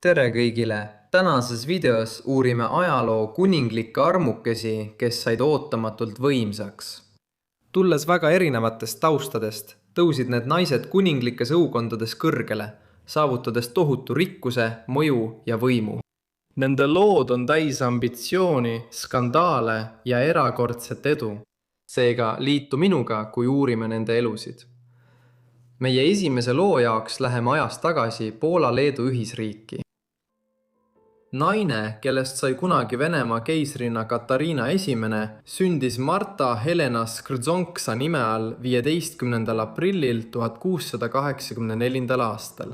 Tere kõigile! Tänases videos uurime ajaloo kuninglikke armukesi, kes said ootamatult võimsaks. Tulles väga erinevatest taustadest, tõusid need naised kuninglikes õukondades kõrgele, saavutades tohutu rikkuse, mõju ja võimu. Nende lood on täis ambitsiooni, skandaale ja erakordset edu. Seega liitu minuga, kui uurime nende elusid. Meie esimese loo jaoks läheme ajas tagasi Poola-Leedu ühisriiki. Naine, kellest sai kunagi Venemaa keisrina Katariina I, sündis Marta Helena Skrzonka nime all 15. aprillil 1684. aastal.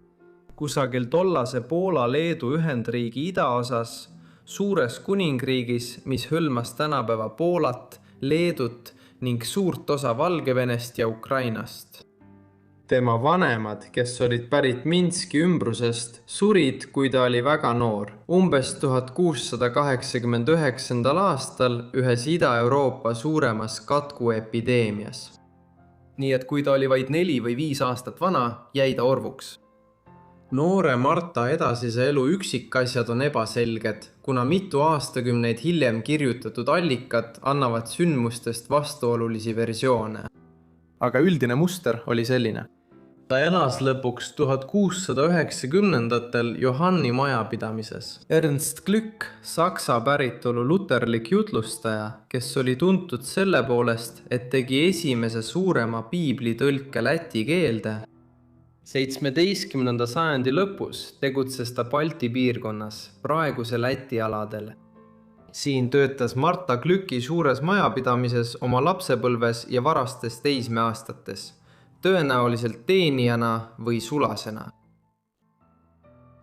Kusagil tollase Poola-Leedu ühendriigi idaosas, suures kuningriigis, mis hõlmas tänapäeva Poolat, Leedut ning suurt osa Valgevenest ja Ukrainast. Tema vanemad, kes olid pärit Minski ümbrusest, surid, kui ta oli väga noor, umbes 1689. aastal ühes Ida-Euroopa suuremas katkuepideemias. Nii et kui ta oli vaid 4 või 5 aastat vana, jäi ta orvuks. Noore Marta edasise elu üksikasjad on ebaselged, kuna mitu aastakümneid hiljem kirjutatud allikat annavad sündmustest vastuolulisi versioone. Aga üldine muster oli selline. Ta elas lõpuks 1690-ndatel Johanni majapidamises. Ernst Glück, saksa päritolu luterlik jutlustaja, kes oli tuntud selle poolest, et tegi esimese suurema piiblitõlke läti keelde. 17. sajandi lõpus tegutses ta Balti piirkonnas, praeguse Läti aladel. Siin töötas Marta Glücki suures majapidamises oma lapsepõlves ja varastes teismeaastates, tõenäoliselt teenijana või sulasena.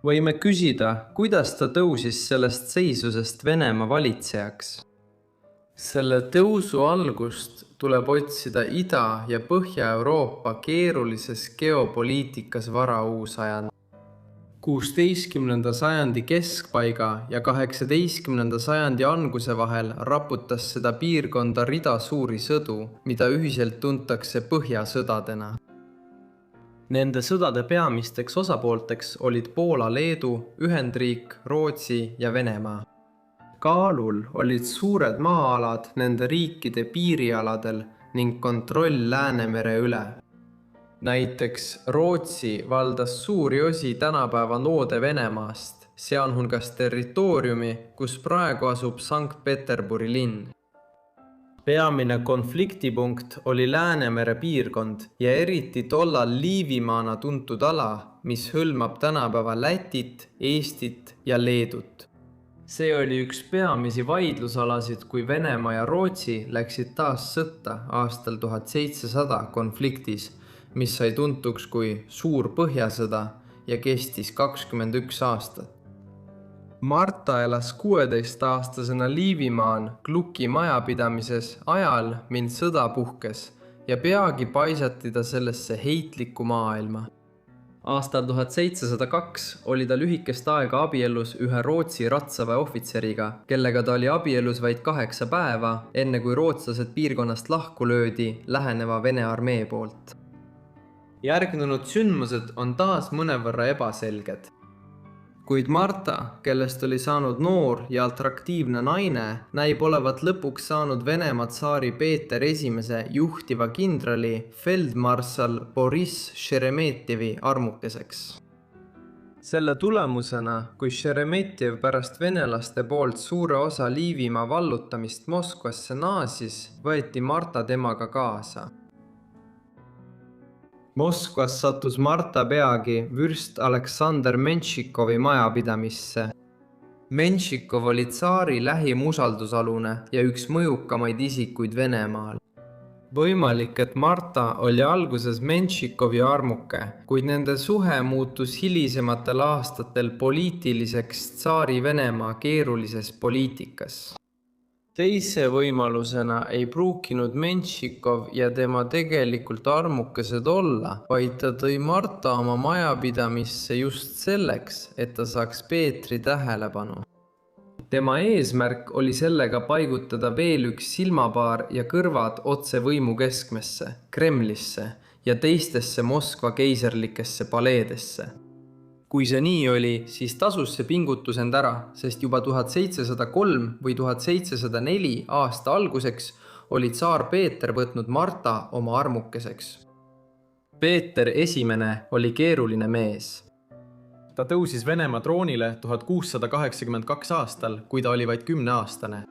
Võime küsida, kuidas ta tõusis sellest seisusest Venemaa valitsejaks. Selle tõusu algust tuleb otsida Ida- ja Põhja-Euroopa keerulises geopoliitikas varauusajal. 16. sajandi keskpaiga ja 18. sajandi alguse vahel raputas seda piirkonda rida suuri sõdu, mida ühiselt tuntakse põhjasõdadena. Nende sõdade peamisteks osapoolteks olid Poola, Leedu, Ühendriik, Rootsi ja Venemaa. Kaalul olid suured maa-alad nende riikide piirialadel ning kontroll Läänemere üle. Näiteks Rootsi valdas suuri osi tänapäeva Loode-Venemaast, sealhulgas territooriumi, kus praegu asub Sankt-Peterburi linn. Peamine konfliktipunkt oli Läänemere piirkond ja eriti tollal Liivimaana tuntud ala, mis hõlmab tänapäeva Lätit, Eestit ja Leedut. See oli üks peamisi vaidlusalasid, kui Venemaa ja Rootsi läksid taas sõtta aastal 1700 konfliktis, mis sai tuntuks kui suur põhjasõda ja kestis 21 aastat. Marta elas 16-aastasena Liivimaan Glucki majapidamises ajal, mil sõda puhkes ja peagi paisati ta sellesse heitlikku maailma. Aastal 1702 oli ta lühikest aega abiellus ühe Rootsi ratsaväe ohvitseriga, kellega ta oli abiellus vaid 8 päeva, enne kui rootslased piirkonnast lahku löödi läheneva Vene armee poolt. Järgnenud sündmused on taas mõnevõrra ebaselged. Kuid Marta, kellest oli saanud noor ja atraktiivne naine, näib olevat lõpuks saanud Venemaa tsaari Peeter I juhtiva kindrali feldmarssal Boriss Šeremetjevi armukeseks. Selle tulemusena, kui Šeremetjev pärast venelaste poolt suure osa Liivimaa vallutamist Moskvasse naasis, võeti Marta temaga kaasa. Moskvas sattus Marta peagi vürst Aleksander Menšikovi majapidamisse. Menšikov oli tsaari lähim usaldusalune ja üks mõjukamaid isikuid Venemaal. Võimalik, et Marta oli alguses Menšikovi armuke, kuid nende suhe muutus hilisematel aastatel poliitiliseks tsaari Venemaa keerulises poliitikas. Teise võimalusena ei pruukinud Menšikov ja tema tegelikult armukesed olla, vaid ta tõi Marta oma majapidamisse just selleks, et ta saaks Peetri tähelepanu. Tema eesmärk oli sellega paigutada veel üks silmapaar ja kõrvad otse võimu keskmesse, Kremlisse ja teistesse Moskva keiserlikesse paleedesse. Kui see nii oli, siis tasus see pingutus end ära, sest juba 1703 või 1704 aasta alguseks oli tsaar Peeter võtnud Marta oma armukeseks. Peeter Esimene oli keeruline mees. Ta tõusis Venemaa troonile 1682 aastal, kui ta oli vaid 10-aastane.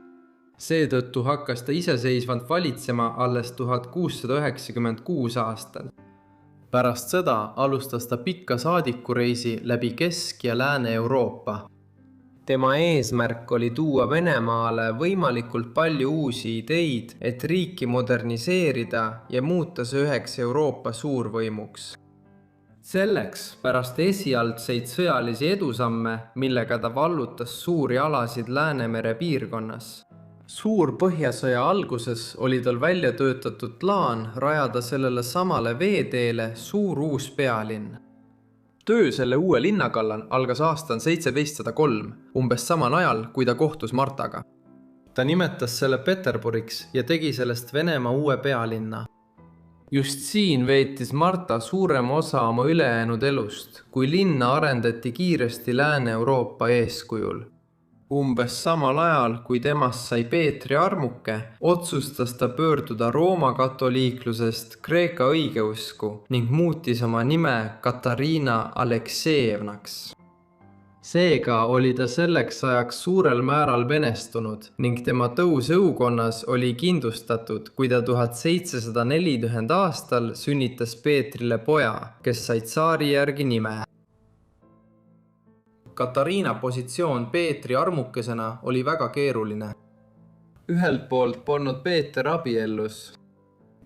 Seetõttu hakkas ta iseseisvalt valitsema alles 1696 aastal. Pärast seda alustas ta pikka saadikureisi läbi Kesk- ja Lääne-Euroopa. Tema eesmärk oli tuua Venemaale võimalikult palju uusi ideid, et riiki moderniseerida ja muuta see üheks Euroopa suurvõimuks. Selleks pärast esialgseid sõjalisi edusamme, millega ta vallutas suuri alasid Läänemere piirkonnas. Suur Põhjasõja alguses oli tal välja töötatud plaan rajada sellele samale veeteele suur uus pealinn. Töö selle uue linna kallal algas aastal 1703, umbes samal ajal, kui ta kohtus Martaga. Ta nimetas selle Peterburiks ja tegi sellest Venemaa uue pealinna. Just siin veetis Marta suurema osa oma ülejäänud elust, kui linna arendati kiiresti Lääne-Euroopa eeskujul. Umbes samal ajal, kui temast sai Peetri armuke, otsustas ta pöörduda Rooma katoliiklusest Kreeka õigeusku ning muutis oma nime Katariina Aleksejevnaks. Seega oli ta selleks ajaks suurel määral venestunud ning tema tõus õukonnas oli kindlustatud, kui ta 1740 aastal sünnitas Peetrile poja, kes sai tsaari järgi nime. Katariina positsioon Peetri armukesena oli väga keeruline. Ühelt poolt polnud Peeter abiellus.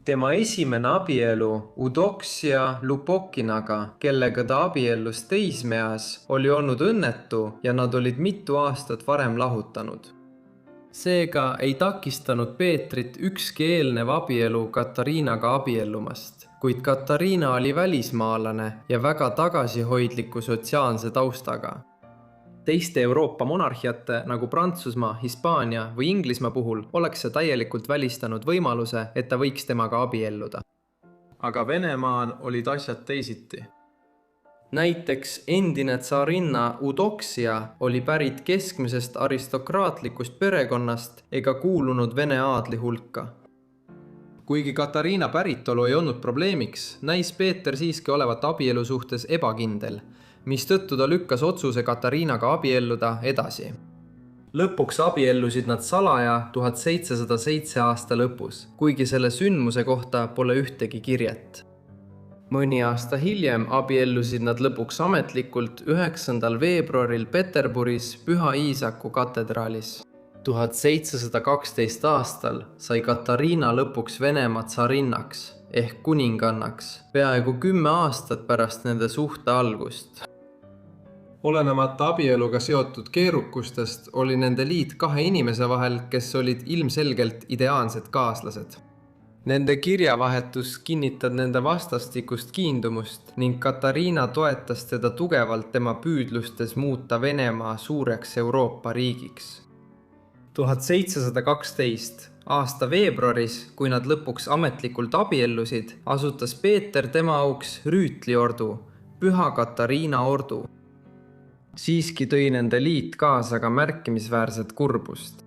Tema esimene abielu Eudoxia Lupokinaga, kellega ta abiellus teismeas, oli olnud õnnetu ja nad olid mitu aastat varem lahutanud. Seega ei takistanud Peetrit ükski eelnev abielu Katariinaga abiellumast, kuid Katariina oli välismaalane ja väga tagasihoidliku sotsiaalse taustaga. Teiste Euroopa monarhiate nagu Prantsusmaa, Hispaania või Inglismaa puhul oleks see täielikult välistanud võimaluse, et ta võiks temaga abielluda. Aga Venemaal olid asjad teisiti. Näiteks endine tsarinna Eudoxia oli pärit keskmisest aristokraatlikust perekonnast ega kuulunud Vene aadli hulka. Kuigi Katariina päritolu ei olnud probleemiks, näis Peeter siiski olevat abielu suhtes ebakindel, mistõttu ta lükkas otsuse Katariinaga abielluda edasi. Lõpuks abiellusid nad salaja 1707 aasta lõpus, kuigi selle sündmuse kohta pole ühtegi kirjet. Mõni aasta hiljem abiellusid nad lõpuks ametlikult 9. veebruaril Peterburis Püha Iisaku katedraalis. 1712 aastal sai Katariina lõpuks Venemaa tsarinnaks ehk kuningannaks, peaaegu 10 aastat pärast nende suhte algust. Olenemata abieluga seotud keerukustest oli nende liit kahe inimese vahel, kes olid ilmselgelt ideaalsed kaaslased. Nende kirjavahetus kinnitab nende vastastikust kiindumust ning Katariina toetas teda tugevalt tema püüdlustes muuta Venemaa suureks Euroopa riigiks. 1712 aasta veebruaris, kui nad lõpuks ametlikult abiellusid, asutas Peeter tema auks rüütliordu, Püha Katariina ordu. Siiski tõi nende liit kaasa ka märkimisväärset kurbust.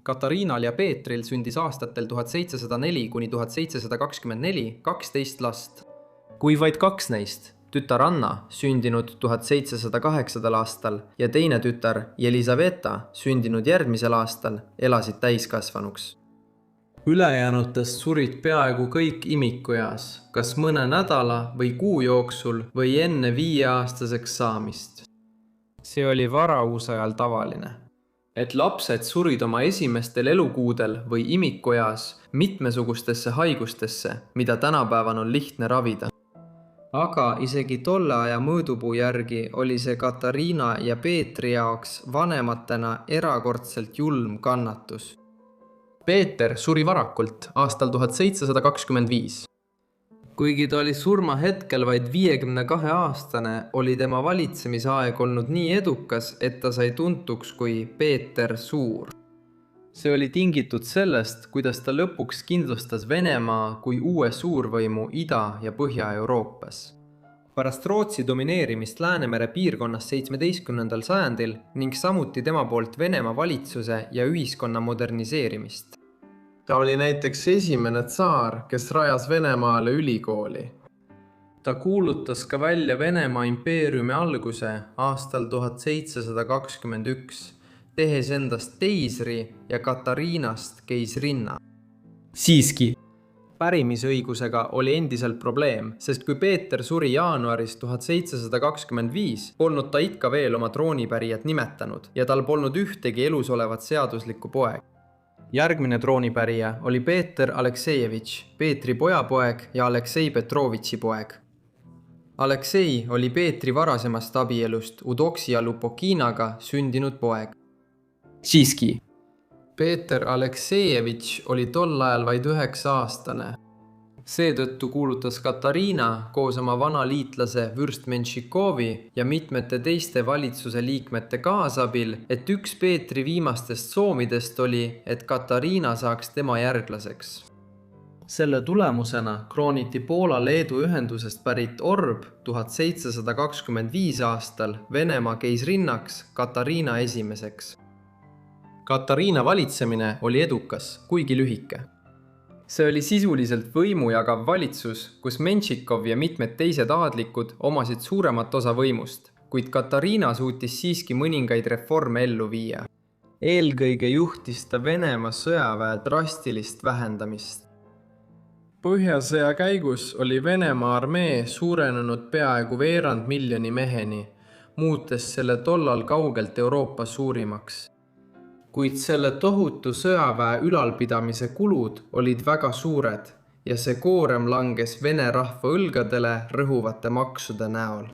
Katariinal ja Peetril sündis aastatel 1704 kuni 1724 12 last. Kui vaid 2 neist, tütar Anna, sündinud 1708 aastal ja teine tütar Jelisaveta, sündinud järgmisel aastal, elasid täiskasvanuks. Ülejäänutest surid peaaegu kõik imikueas, kas mõne nädala või kuu jooksul või enne 5-aastaseks saamist. See oli varauusajal tavaline. Et lapsed surid oma esimestel elukuudel või imikueas mitmesugustesse haigustesse, mida tänapäeval on lihtne ravida. Aga isegi tolle aja mõõdupuu järgi oli see Katariina ja Peetri jaoks vanematena erakordselt julm kannatus. Peeter suri varakult aastal 1725. Kuigi ta oli surmahetkel vaid 52-aastane, oli tema valitsemisaeg olnud nii edukas, et ta sai tuntuks kui Peeter Suur. See oli tingitud sellest, kuidas ta lõpuks kindlustas Venemaa kui uue suurvõimu Ida- ja Põhja-Euroopas. Pärast Rootsi domineerimist Läänemere piirkonnas 17. sajandil ning samuti tema poolt Venemaa valitsuse ja ühiskonna moderniseerimist. Ta oli näiteks esimene tsaar, kes rajas Venemaale ülikooli. Ta kuulutas ka välja Venemaa impeeriumi alguse aastal 1721, tehes endast teisri ja Katariinast keisrinna. Siiski, pärimisõigusega oli endiselt probleem, sest kui Peeter suri jaanuaris 1725, polnud ta ikka veel oma troonipärijat nimetanud ja tal polnud ühtegi elus olevat seaduslikku poeg. Järgmine troonipärija oli Peeter Aleksejevitš, Peetri pojapoeg ja Aleksei Petrovitši poeg. Aleksei oli Peetri varasemast abielust Udoksia Lupokinaga sündinud poeg. Siiski, Peeter Aleksejevitš oli tol ajal vaid 9-aastane. Seetõttu kuulutas Katariina koos oma vana liitlase vürst Menšikovi ja mitmete teiste valitsuse liikmete kaasabil, et üks Peetri viimastest soomidest oli, et Katariina saaks tema järglaseks. Selle tulemusena krooniti Poola-Leedu ühendusest pärit Orb 1725 aastal Venemaa keisrinnaks Katariina esimeseks. Katariina valitsemine oli edukas, kuigi lühike. See oli sisuliselt võimu jagav valitsus, kus Menšikov ja mitmed teised aadlikud omasid suuremat osa võimust, kuid Katariina suutis siiski mõningaid reforme ellu viia. Eelkõige juhtis ta Venemaa sõjaväe drastilist vähendamist. Põhjasõja käigus oli Venemaa armee suurenenud peaaegu 2 miljoni meheni, muutes selle tollal kaugelt Euroopa suurimaks. Kuid selle tohutu sõjaväe ülalpidamise kulud olid väga suured ja see koorem langes vene rahva õlgadele rõhuvate maksude näol.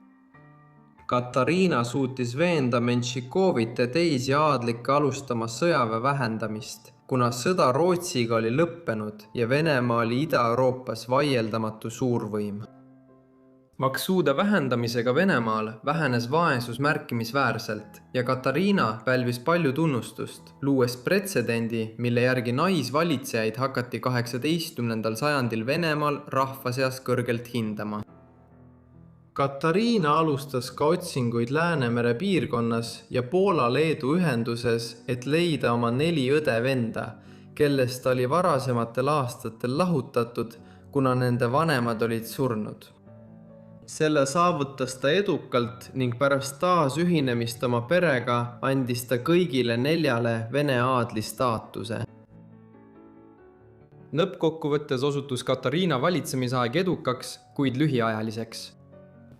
Katariina suutis veenda Menšikovit ja teisi aadlikke alustama sõjaväe vähendamist, kuna sõda Rootsiga oli lõppenud ja Venemaa oli Ida-Euroopas vaieldamatu suurvõim. Maksude vähendamisega Venemaal vähenes vaesus märkimisväärselt ja Katariina pälvis palju tunnustust, luues pretsedendi, mille järgi naisvalitsejaid hakati 18. sajandil Venemaal rahva seas kõrgelt hindama. Katariina alustas ka otsinguid Läänemere piirkonnas ja Poola-Leedu ühenduses, et leida oma 4 õde-venda, kellest oli varasematel aastatel lahutatud, kuna nende vanemad olid surnud. Selle saavutas ta edukalt ning pärast taasühinemist oma perega andis ta kõigile 4 Vene aadli staatuse. Lõppkokkuvõttes osutus Katariina valitsemisaeg edukaks, kuid lühiajaliseks.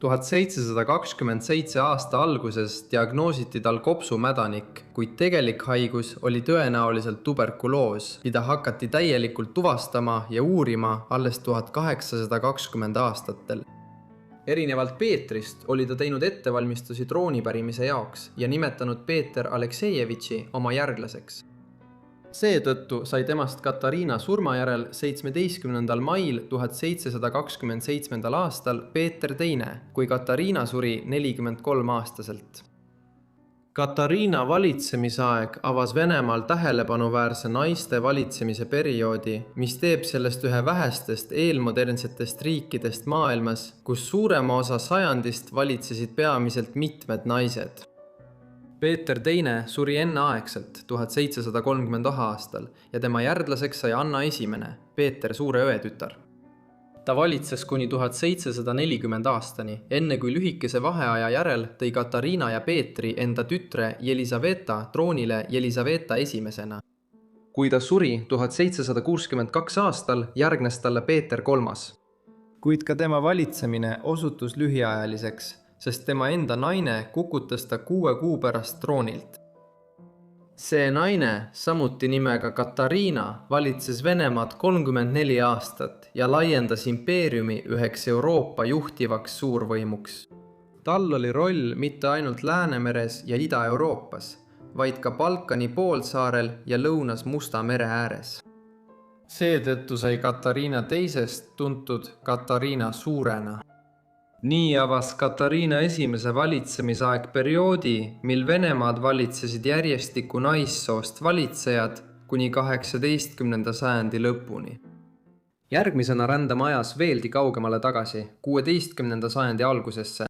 1727 aasta alguses diagnoositi tal kopsumädanik, kuid tegelik haigus oli tõenäoliselt tuberkuloos, mida hakati täielikult tuvastama ja uurima alles 1820 aastatel. Erinevalt Peetrist oli ta teinud ettevalmistusi troonipärimise jaoks ja nimetanud Peeter Aleksejevitši oma järglaseks. Seetõttu sai temast Katariina surma järel 17. mail 1727. aastal Peeter II, kui Katariina suri 43-aastaselt. Katariina valitsemisaeg avas Venemaal tähelepanuväärse naiste valitsemise perioodi, mis teeb sellest ühe vähestest eelmodernsetest riikidest maailmas, kus suurema osa sajandist valitsesid peamiselt mitmed naised. Peeter II suri enneaegselt 1730 aastal ja tema järglaseks sai Anna I, Peeter suure õe tütar. Ta valitses kuni 1740 aastani, enne kui lühikese vaheaja järel tõi Katariina ja Peetri enda tütre Jelisaveta troonile Jelisaveta esimesena. Kui ta suri 1762 aastal, järgnes talle Peeter III. Kuid ka tema valitsemine osutus lühiajaliseks, sest tema enda naine kukutas ta 6 kuu pärast troonilt. See naine, samuti nimega Katariina, valitses Venemaad 34 aastat ja laiendas impeeriumi üheks Euroopa juhtivaks suurvõimuks. Tal oli roll mitte ainult Läänemeres ja Ida-Euroopas, vaid ka Balkani poolsaarel ja lõunas Musta mere ääres. Seetõttu sai Katariina teisest tuntud Katariina suurena. Nii avas Katariina esimese valitsemisaeg perioodi, mil Venemaad valitsesid järjestikku naissoost valitsejad kuni 18. sajandi lõpuni. Järgmisena rändame ajas veelgi kaugemale tagasi, 16. sajandi algusesse.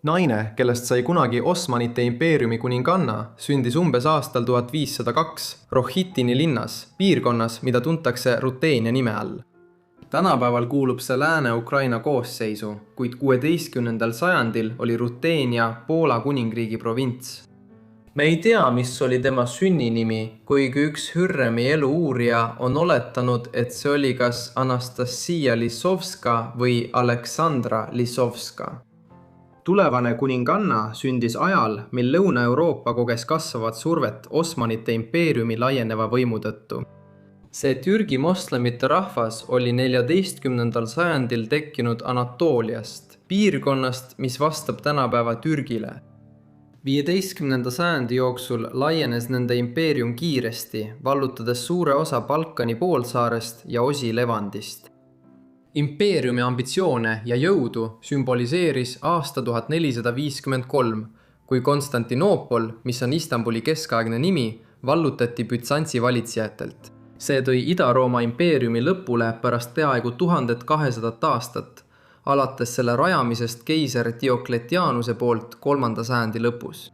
Naine, kellest sai kunagi Osmanite impeeriumi kuninganna, sündis umbes aastal 1502 Rohitini linnas, piirkonnas, mida tuntakse Ruteenia nime all. Tänapäeval kuulub see Lääne-Ukraina koosseisu, kuid 16. sajandil oli Ruteenia Poola kuningriigi provints. Me ei tea, mis oli tema sünninimi, kuigi üks Hürremi elu uurija on oletanud, et see oli kas Anastasia Lisovska või Aleksandra Lisovska. Tulevane kuninganna sündis ajal, mil Lõuna-Euroopa koges kasvavat survet Osmanite impeeriumi laieneva võimu tõttu. See Türgi moslemite rahvas oli 14. sajandil tekkinud Anatooliast, piirkonnast, mis vastab tänapäeva Türgile. 15. sajandi jooksul laienes nende impeerium kiiresti, vallutades suure osa Balkani poolsaarest ja osi Levandist. Impeeriumi ambitsioone ja jõudu sümboliseeris aasta 1453, kui Konstantinoopol, mis on Istanbuli keskaegne nimi, vallutati Bütsantsi valitsijatelt. See tõi Ida-Rooma impeeriumi lõpule pärast peaaegu 1200 aastat, alates selle rajamisest keiser Diokletianuse poolt 3. sajandi lõpus.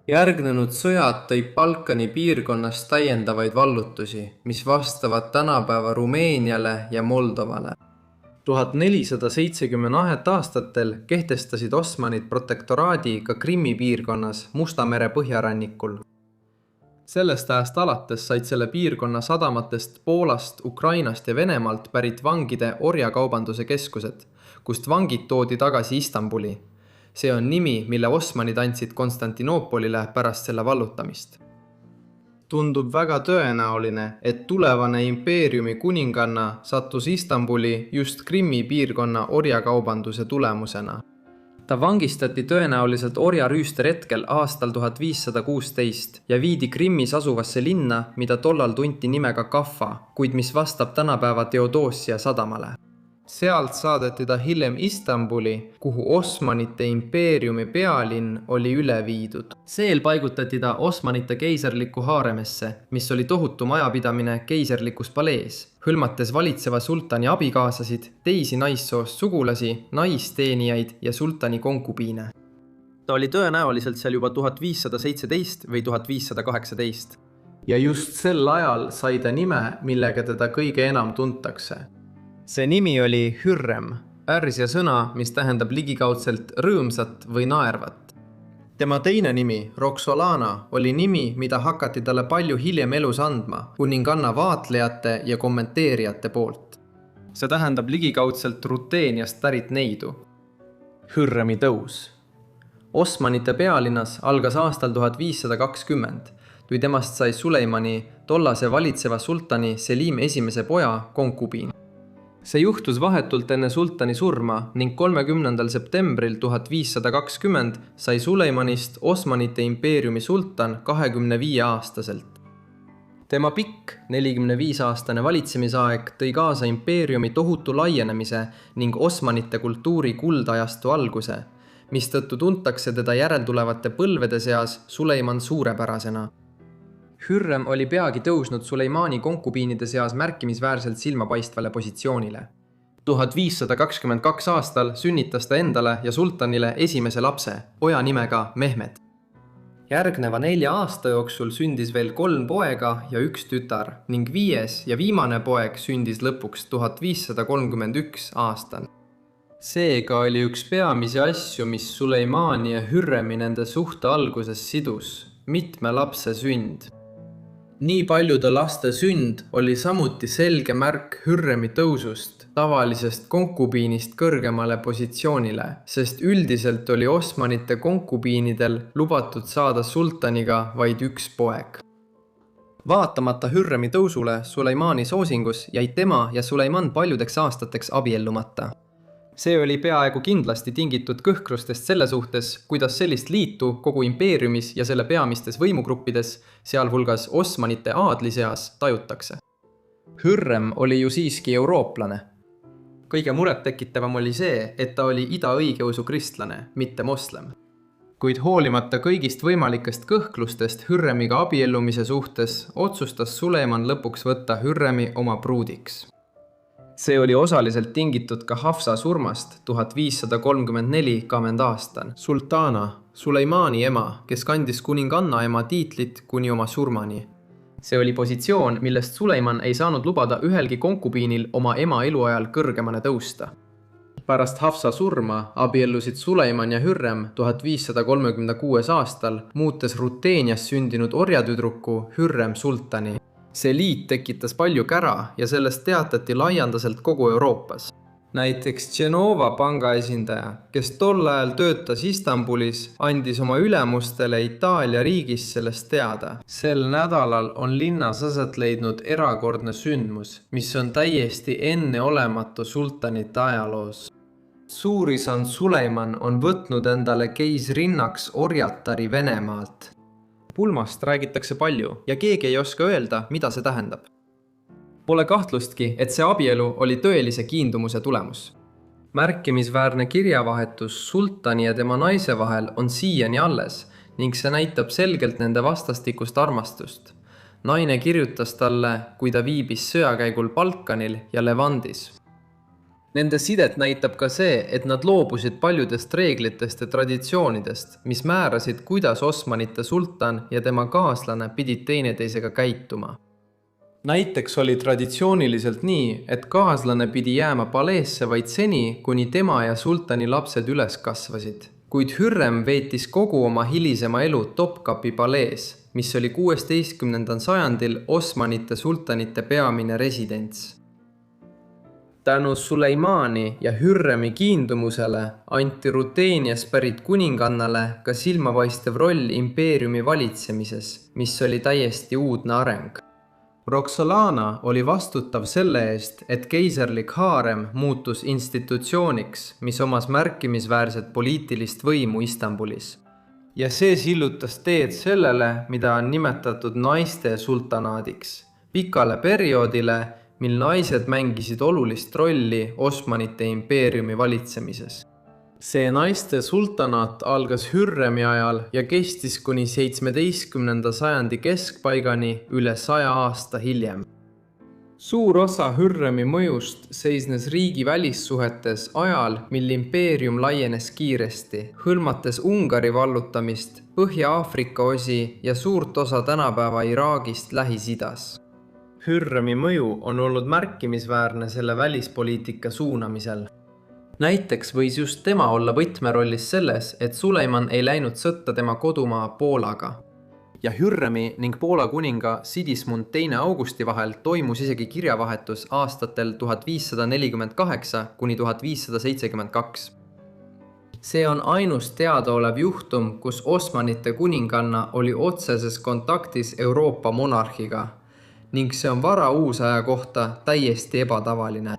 Järgnenud sõjad tõid Balkani piirkonnas täiendavaid vallutusi, mis vastavad tänapäeva Rumeeniale ja Moldovale. 1470 aastatel kehtestasid Osmanid protektoraadi ka Krimmi piirkonnas Musta mere põhjarannikul. Sellest ajast alates said selle piirkonna sadamatest Poolast, Ukrainast ja Venemaalt pärit vangide orjakaubanduse keskused, kust vangid toodi tagasi Istanbuli. See on nimi, mille Osmanid andsid Konstantinoopolile pärast selle vallutamist. Tundub väga tõenäoline, et tulevane impeeriumi kuninganna sattus Istanbuli just Krimmi piirkonna orjakaubanduse tulemusena. Ta vangistati tõenäoliselt orjarüüste retkel aastal 1516 ja viidi Krimmis asuvasse linna, mida tollal tunti nimega Kaffa, kuid mis vastab tänapäeva Theodosia sadamale. Sealt saadeti ta hiljem Istanbuli, kuhu Osmanite impeeriumi pealinn oli üle viidud. Seel paigutati ta Osmanite keisarlikku haaremesse, mis oli tohutu majapidamine keisarlikus palees, hõlmates valitseva sultani abikaasasid, teisi naissoost sugulasi, naisteenijaid ja sultani konkubiine. Ta oli tõenäoliselt seal juba 1517 või 1518. Ja just sel ajal sai ta nime, millega teda kõige enam tuntakse. See nimi oli Hürrem, pärsia sõna, mis tähendab ligikaudselt rõõmsat või naervat. Tema teine nimi, Roxolana, oli nimi, mida hakati talle palju hiljem elus andma, kuninganna vaatlejate ja kommenteerijate poolt. See tähendab ligikaudselt Ruteeniast pärit neidu. Hürremi tõus. Osmanite pealinnas algas aastal 1520, kui temast sai Suleimani, tollase valitseva sultani Selim esimese poja konkubiin. See juhtus vahetult enne sultani surma ning 30. septembril 1520 sai Suleimanist Osmanite impeeriumi sultan 25-aastaselt. Tema pikk 45-aastane valitsemisaeg tõi kaasa impeeriumi tohutu laienemise ning Osmanite kultuuri kuldajastu alguse, mistõttu tuntakse teda järeltulevate põlvede seas Suleiman suurepärasena. Hürrem oli peagi tõusnud Suleimani konkubiinide seas märkimisväärselt silmapaistvale positsioonile. 1522 aastal sünnitas ta endale ja sultanile esimese lapse, poja nimega Mehmed. Järgneva 4 aasta jooksul sündis veel 3 poega ja 1 tütar ning 5. ja viimane poeg sündis lõpuks 1531 aastal. Seega oli üks peamisi asju, mis Suleimani ja Hürremi nende suhte alguses sidus, mitme lapse sünd. Nii paljude laste sünd oli samuti selge märk Hürremi tõusust, tavalisest konkubiinist kõrgemale positsioonile, sest üldiselt oli Osmanite konkubiinidel lubatud saada sultaniga vaid 1 poeg. Vaatamata Hürremi tõusule Suleimani soosingus jäid tema ja Suleiman paljudeks aastateks abiellumata. See oli peaaegu kindlasti tingitud kõhkrustest selle suhtes, kuidas sellist liitu kogu impeeriumis ja selle peamistes võimugruppides, sealhulgas Osmanite aadli seas, tajutakse. Hürrem oli ju siiski eurooplane. Kõige muret tekitavam oli see, et ta oli ida-õigeusu kristlane, mitte moslem. Kuid hoolimata kõigist võimalikest kõhklustest Hürremiga abiellumise suhtes, otsustas Suleiman lõpuks võtta Hürremi oma pruudiks. See oli osaliselt tingitud ka Hafsa surmast 1534 aastal. Sultana, Suleimani ema, kes kandis kuninganna ema tiitlit kuni oma surmani. See oli positsioon, millest Suleiman ei saanud lubada ühelgi konkubiinil oma ema eluajal kõrgemale tõusta. Pärast Hafsa surma abiellusid Suleiman ja Hürrem 1536 aastal, muutes Ruteenias sündinud orjatüdruku Hürrem sultani. See liit tekitas palju kära ja sellest teatati laialdaselt kogu Euroopas. Näiteks Genova panga esindaja, kes tol ajal töötas Istanbulis, andis oma ülemustele Itaalia riigis sellest teada. Sel nädalal on linnas aset leidnud erakordne sündmus, mis on täiesti enneolematu sultanite ajaloos. Suurisand Suleiman on võtnud endale keisrinnaks orjatari Venemaalt. Pulmast räägitakse palju ja keegi ei oska öelda, mida see tähendab. Pole kahtlustki, et see abielu oli tõelise kiindumuse tulemus. Märkimisväärne kirjavahetus sultani ja tema naise vahel on siiani alles ning see näitab selgelt nende vastastikust armastust. Naine kirjutas talle, kui ta viibis sõjakäigul Balkanil ja Levandis. Nende sidet näitab ka see, et nad loobusid paljudest reeglitest ja traditsioonidest, mis määrasid, kuidas Osmanite sultan ja tema kaaslane pidid teineteisega käituma. Näiteks oli traditsiooniliselt nii, et kaaslane pidi jääma paleesse vaid seni, kuni tema ja sultani lapsed üles kasvasid. Kuid Hürrem veetis kogu oma hilisema elu Topkapi palees, mis oli 16. sajandil Osmanite sultanite peamine residents. Tänu Suleimani ja Hürremi kiindumusele anti Ruteenias pärit kuningannale ka silmapaistev roll impeeriumi valitsemises, mis oli täiesti uudne areng. Roxolana oli vastutav selle eest, et keiserlik haarem muutus institutsiooniks, mis omas märkimisväärset poliitilist võimu Istanbulis. Ja see sillutas teed sellele, mida on nimetatud naiste sultanaadiks, pikale perioodile, mil naised mängisid olulist rolli Osmanite impeeriumi valitsemises. See naiste sultanaat algas Hürremi ajal ja kestis kuni 17. sajandi keskpaigani üle 100 aasta hiljem. Suur osa Hürremi mõjust seisnes riigi välissuhetes ajal, mil impeerium laienes kiiresti, hõlmates Ungari vallutamist, Põhja-Aafrika osi ja suurt osa tänapäeva Iraagist Lähis-Idas. Hürremi mõju on olnud märkimisväärne selle välispoliitika suunamisel. Näiteks võis just tema olla võtmerollis selles, et Suleiman ei läinud sõtta tema kodumaa Poolaga. Ja Hürremi ning Poola kuninga Sigismund II Augusti vahel toimus isegi kirjavahetus aastatel 1548 kuni 1572. See on ainus teadaolev juhtum, kus Osmanite kuninganna oli otseses kontaktis Euroopa monarhiga, ning see on varauusaja kohta täiesti ebatavaline.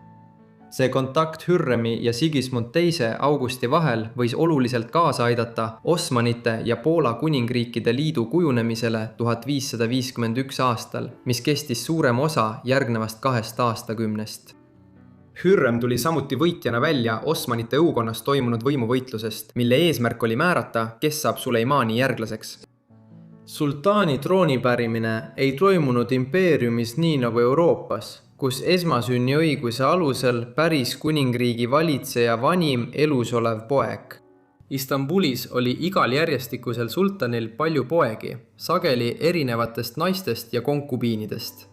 See kontakt Hürremi ja Sigismund II Augusti vahel võis oluliselt kaasa aidata Osmanite ja Poola kuningriikide liidu kujunemisele 1551 aastal, mis kestis suurem osa järgnevast 2 aastakümnest. Hürrem tuli samuti võitjana välja Osmanite õukonnas toimunud võimuvõitlusest, mille eesmärk oli määrata, kes saab Suleimani järglaseks. Sultaani troonipärimine ei toimunud impeeriumis nii nagu Euroopas, kus esmasünniõiguse alusel päris kuningriigi valitseja vanim elus olev poeg. Istanbulis oli igal järjestikusel sultanil palju poegi, sageli erinevatest naistest ja konkubiinidest.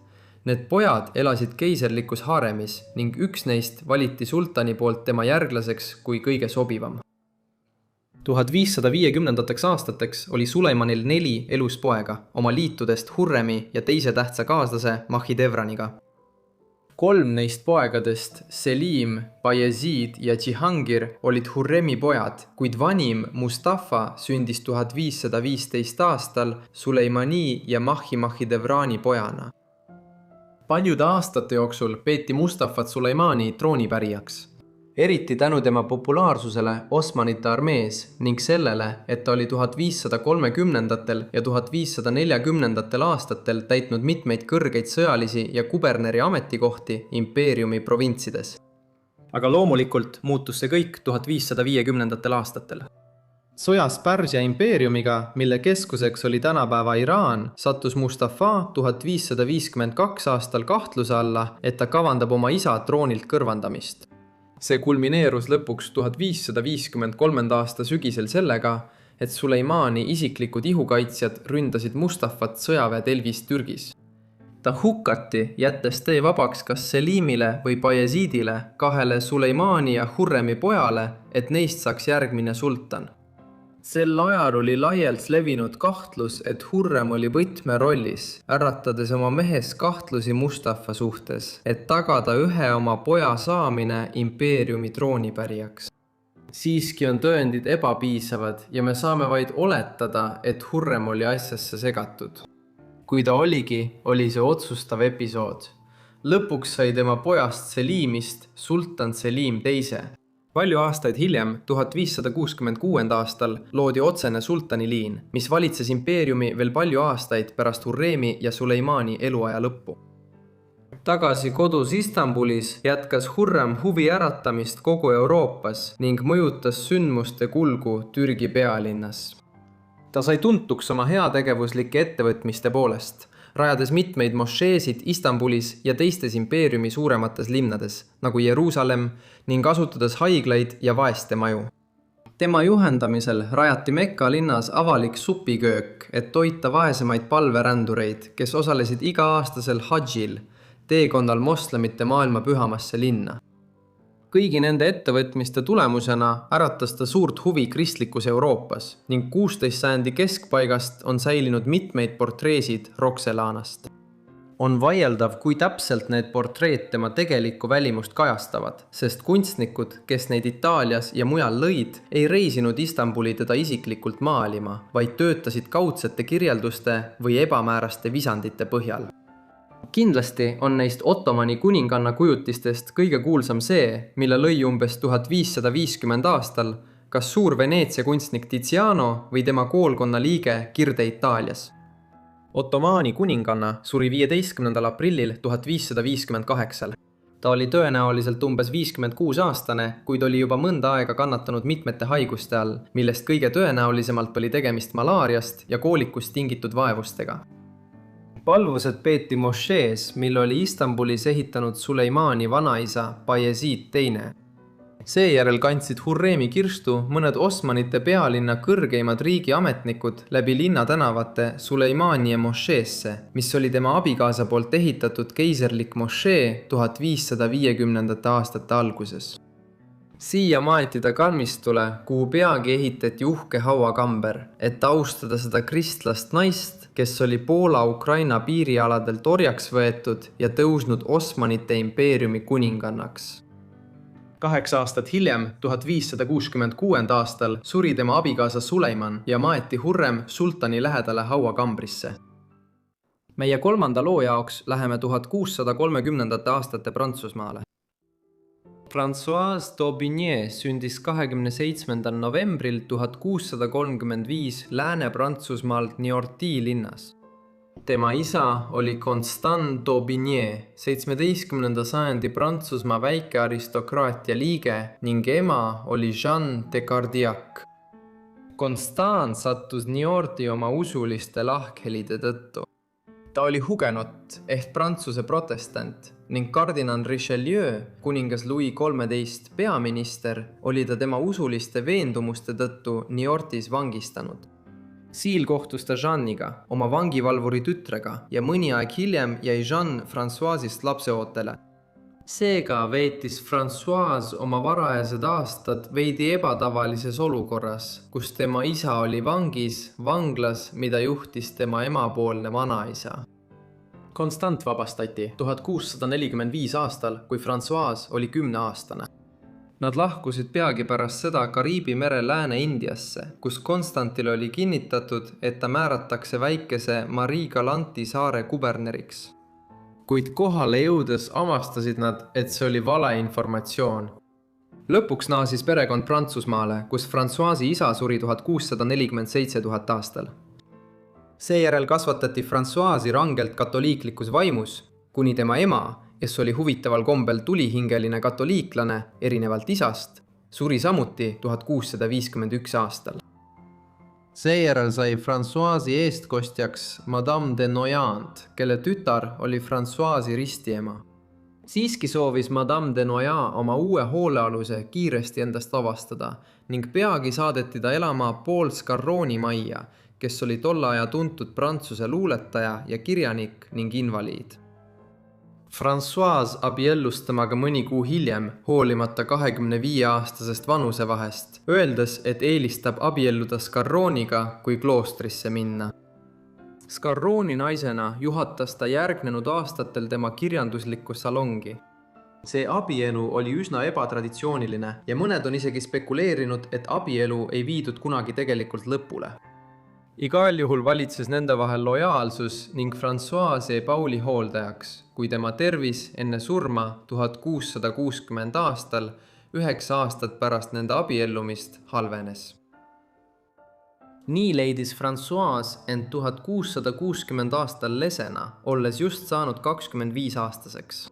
Need pojad elasid keiserlikus haaremis ning üks neist valiti sultani poolt tema järglaseks kui kõige sobivam. 1550. aastateks oli Suleimanil 4 elus poega, oma liitudest Hurremi ja teise tähtsa kaaslase Mahhidevraniga. 3 neist poegadest, Selim, Bayezid ja Džihangir, olid Hurremi pojad, kuid vanim Mustafa sündis 1515 aastal Suleimani ja Mahhidevrani pojana. Paljude aastate jooksul peeti Mustafat Suleimani troonipärijaks. Eriti tänu tema populaarsusele Osmanite armees ning sellele, et ta oli 1530. ja 1540. aastatel täitnud mitmeid kõrgeid sõjalisi ja kuberneri ametikohti impeeriumi provintsides. Aga loomulikult muutus see kõik 1550. aastatel. Sõjas Pärsia impeeriumiga, mille keskuseks oli tänapäeva Iraan, sattus Mustafa 1552 aastal kahtluse alla, et ta kavandab oma isa troonilt kõrvandamist. See kulmineerus lõpuks 1553. aasta sügisel sellega, et Suleimani isiklikud ihukaitsjad ründasid Mustafat sõjaväetelvis Türgis. Ta hukati, jättes tee vabaks kas Selimile või Bayezidile, kahele Suleimani ja Hurremi pojale, et neist saaks järgmine sultan. Sel ajal oli laialt levinud kahtlus, et Hurrem oli võtmerollis, äratades oma mehes kahtlusi Mustafa suhtes, et tagada ühe oma poja saamine impeeriumi troonipärijaks. Siiski on tõendid ebapiisavad ja me saame vaid oletada, et Hurrem oli asjasse segatud. Kui ta oligi, oli see otsustav episood. Lõpuks sai tema pojast Selimist sultan Selim teise. Palju aastaid hiljem, 1566. aastal, loodi otsene sultaniliin, mis valitses impeeriumi veel palju aastaid pärast Hurremi ja Suleimani eluaja lõppu. Tagasi kodus Istanbulis jätkas Hurrem huvi äratamist kogu Euroopas ning mõjutas sündmuste kulgu Türgi pealinnas. Ta sai tuntuks oma heategevuslike ettevõtmiste poolest, rajades mitmeid mošeesid Istanbulis ja teistes impeeriumi suuremates linnades, nagu Jeruusalemm, ning asutades haiglaid ja vaestemaju. Tema juhendamisel rajati Mekka linnas avalik supiköök, et toita vaesemaid palverändureid, kes osalesid iga-aastasel hadžil, teekonnal moslemite maailma pühamasse linna. Kõigi nende ettevõtmiste tulemusena äratas ta suurt huvi kristlikus Euroopas ning 16. sajandi keskpaigast on säilinud mitmeid portreesid Roxelanast. On vaieldav, kui täpselt need portreed tema tegelikku välimust kajastavad, sest kunstnikud, kes neid Itaalias ja mujal lõid, ei reisinud Istanbuli teda isiklikult maalima, vaid töötasid kaudsete kirjelduste või ebamääraste visandite põhjal. Kindlasti on neist Ottomani kuninganna kujutistest kõige kuulsam see, mille lõi umbes 1550 aastal kas suur Veneetsia kunstnik Tiziano või tema koolkonna liige Kirde-Itaalias. Ottomani kuninganna suri 15. aprillil 1558. Ta oli tõenäoliselt umbes 56 aastane, kuid oli juba mõnda aega kannatanud mitmete haiguste all, millest kõige tõenäolisemalt oli tegemist malaariast ja koolikust tingitud vaevustega. Palvused peeti mošees, mille oli Istanbulis ehitanud Suleimani vanaisa Bayezid II. Seejärel kandsid Hurremi kirstu mõned Osmanite pealinna kõrgeimad riigiametnikud läbi linnatänavate Suleimani mošeesse, mis oli tema abikaasa poolt ehitatud keiserlik mošee 1550. aastate alguses. Siia maeti ta kalmistule, kuhu peagi ehitati uhke hauakamber, et austada seda kristlast naist, kes oli Poola-Ukraina piirialadelt orjaks võetud ja tõusnud Osmanite impeeriumi kuningannaks. 8 aastat hiljem, 1566. aastal, suri tema abikaasa Suleiman ja maeti Hurrem sultani lähedale hauakambrisse. Meie kolmanda loo jaoks läheme 1630. aastate Prantsusmaale. Françoise d'Aubigné sündis 27. novembril 1635 Lääne-Prantsusmaalt Niorti linnas. Tema isa oli Constant d'Aubigné, 17. sajandi Prantsusmaa väikearistokraatia liige ning ema oli Jeanne de Cardiac. Constant sattus Niorti oma usuliste lahkhelide tõttu. Ta oli hugenot ehk Prantsuse protestant ning kardinal Richelieu, kuningas Louis XIII peaminister, oli ta tema usuliste veendumuste tõttu Niortis vangistanud. Siil kohtus ta Jeanniga, oma vangivalvuri tütrega ja mõni aeg hiljem jäi Jeanne Françoisist lapseootele. Seega veetis Françoise oma varajased aastad veidi ebatavalises olukorras, kus tema isa oli vanglas, mida juhtis tema emapoolne vanaisa. Constant vabastati 1645 aastal, kui Françoise oli 10-aastane. Nad lahkusid peagi pärast seda Kariibi mere Lääne-Indiasse, kus Constantil oli kinnitatud, et ta määratakse väikese Marie Galanti saare kuberneriks. Kuid kohale jõudes avastasid nad, et see oli valeinformatsioon. Lõpuks naasis perekond Prantsusmaale, kus Françoisi isa suri 1647 000 aastal. Seejärel kasvatati Françoisi rangelt katoliiklikus vaimus, kuni tema ema, kes oli huvitaval kombel tulihingeline katoliiklane, erinevalt isast, suri samuti 1651 aastal. Seejärel sai Françoisi eestkostjaks Madame de Noyant, kelle tütar oli Françoisi ristiema. Siiski soovis Madame de Noyant oma uue hoolealuse kiiresti endast vabastada ning peagi saadeti ta elama Paul Scarroni majja, kes oli tolle aja tuntud Prantsuse luuletaja ja kirjanik ning invaliid. Françoise abiellus temaga mõni kuu hiljem, hoolimata 25-aastasest vanusevahest, öeldes, et eelistab abielluda Scarroniga kui kloostrisse minna. Scarroni naisena juhatas ta järgnenud aastatel tema kirjanduslikku salongi. See abielu oli üsna ebatraditsiooniline ja mõned on isegi spekuleerinud, et abielu ei viidud kunagi tegelikult lõpule. Igal juhul valitses nende vahel lojaalsus ning François jäi Pauli hooldajaks, kui tema tervis enne surma 1660 aastal, 9 aastat pärast nende abiellumist, halvenes. Nii leidis François end 1660 aastal lesena, olles just saanud 25-aastaseks.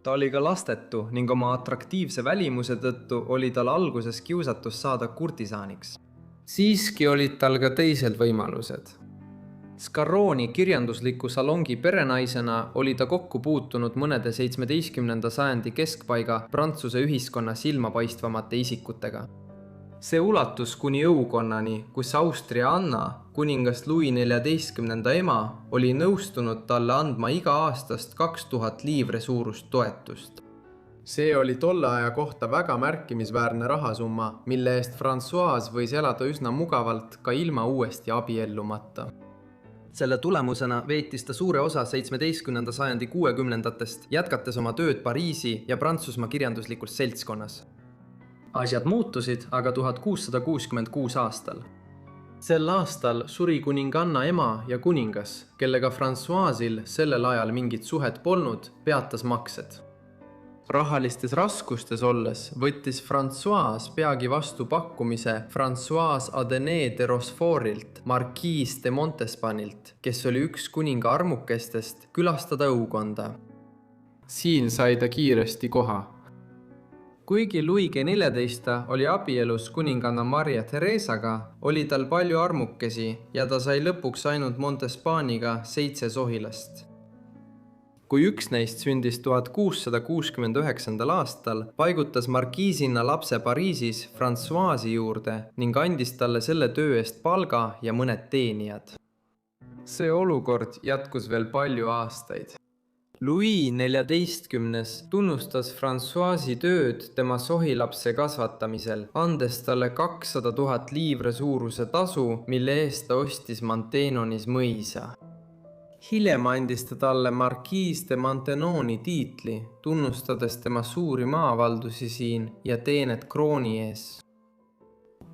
Ta oli ka lastetu ning oma atraktiivse välimuse tõttu oli tal alguses kiusatus saada kurtisaaniks. Siiski olid tal ka teised võimalused. Scarroni kirjandusliku salongi perenaisena oli ta kokku puutunud mõnede 17. sajandi keskpaiga Prantsuse ühiskonna silmapaistvamate isikutega. See ulatus kuni õukonnani, kus Austria Anna, kuningas Louis XIV ema, oli nõustunud talle andma iga aastast 2000 liivre suurust toetust. See oli tolle aja kohta väga märkimisväärne rahasumma, mille eest François võis elada üsna mugavalt ka ilma uuesti abiellumata. Selle tulemusena veetis ta suure osa 17. sajandi 60-ndatest, jätkates oma tööd Pariisi ja Prantsusmaa kirjanduslikus seltskonnas. Asjad muutusid aga 1666 aastal. Sel aastal suri kuninganna ema ja kuningas, kellega Françoisil sellel ajal mingit suhet polnud, peatas maksed. Rahalistes raskustes olles võttis François peagi vastu pakkumise François Adené de Rochefortilt, markiis de Montespanilt, kes oli üks kuninga armukestest, külastada õukonda. Siin sai ta kiiresti koha. Kuigi Louis XIV oli abielus kuninganna Maria Theresaga, oli tal palju armukesi ja ta sai lõpuks ainult Montespaniga 7 sohilast. Kui üks neist sündis 1669. aastal, paigutas markiisinna lapse Pariisis Françoisi juurde ning andis talle selle töö eest palga ja mõned teenijad. See olukord jätkus veel palju aastaid. Louis XIV tunnustas Françoisi tööd tema sohilapse kasvatamisel, andes talle 200 000 liivre suuruse tasu, mille eest ta ostis Mantenonis mõisa. Hiljem andis ta talle markiis de Mantenoni tiitli, tunnustades tema suuri maavaldusi siin ja teenet krooni ees.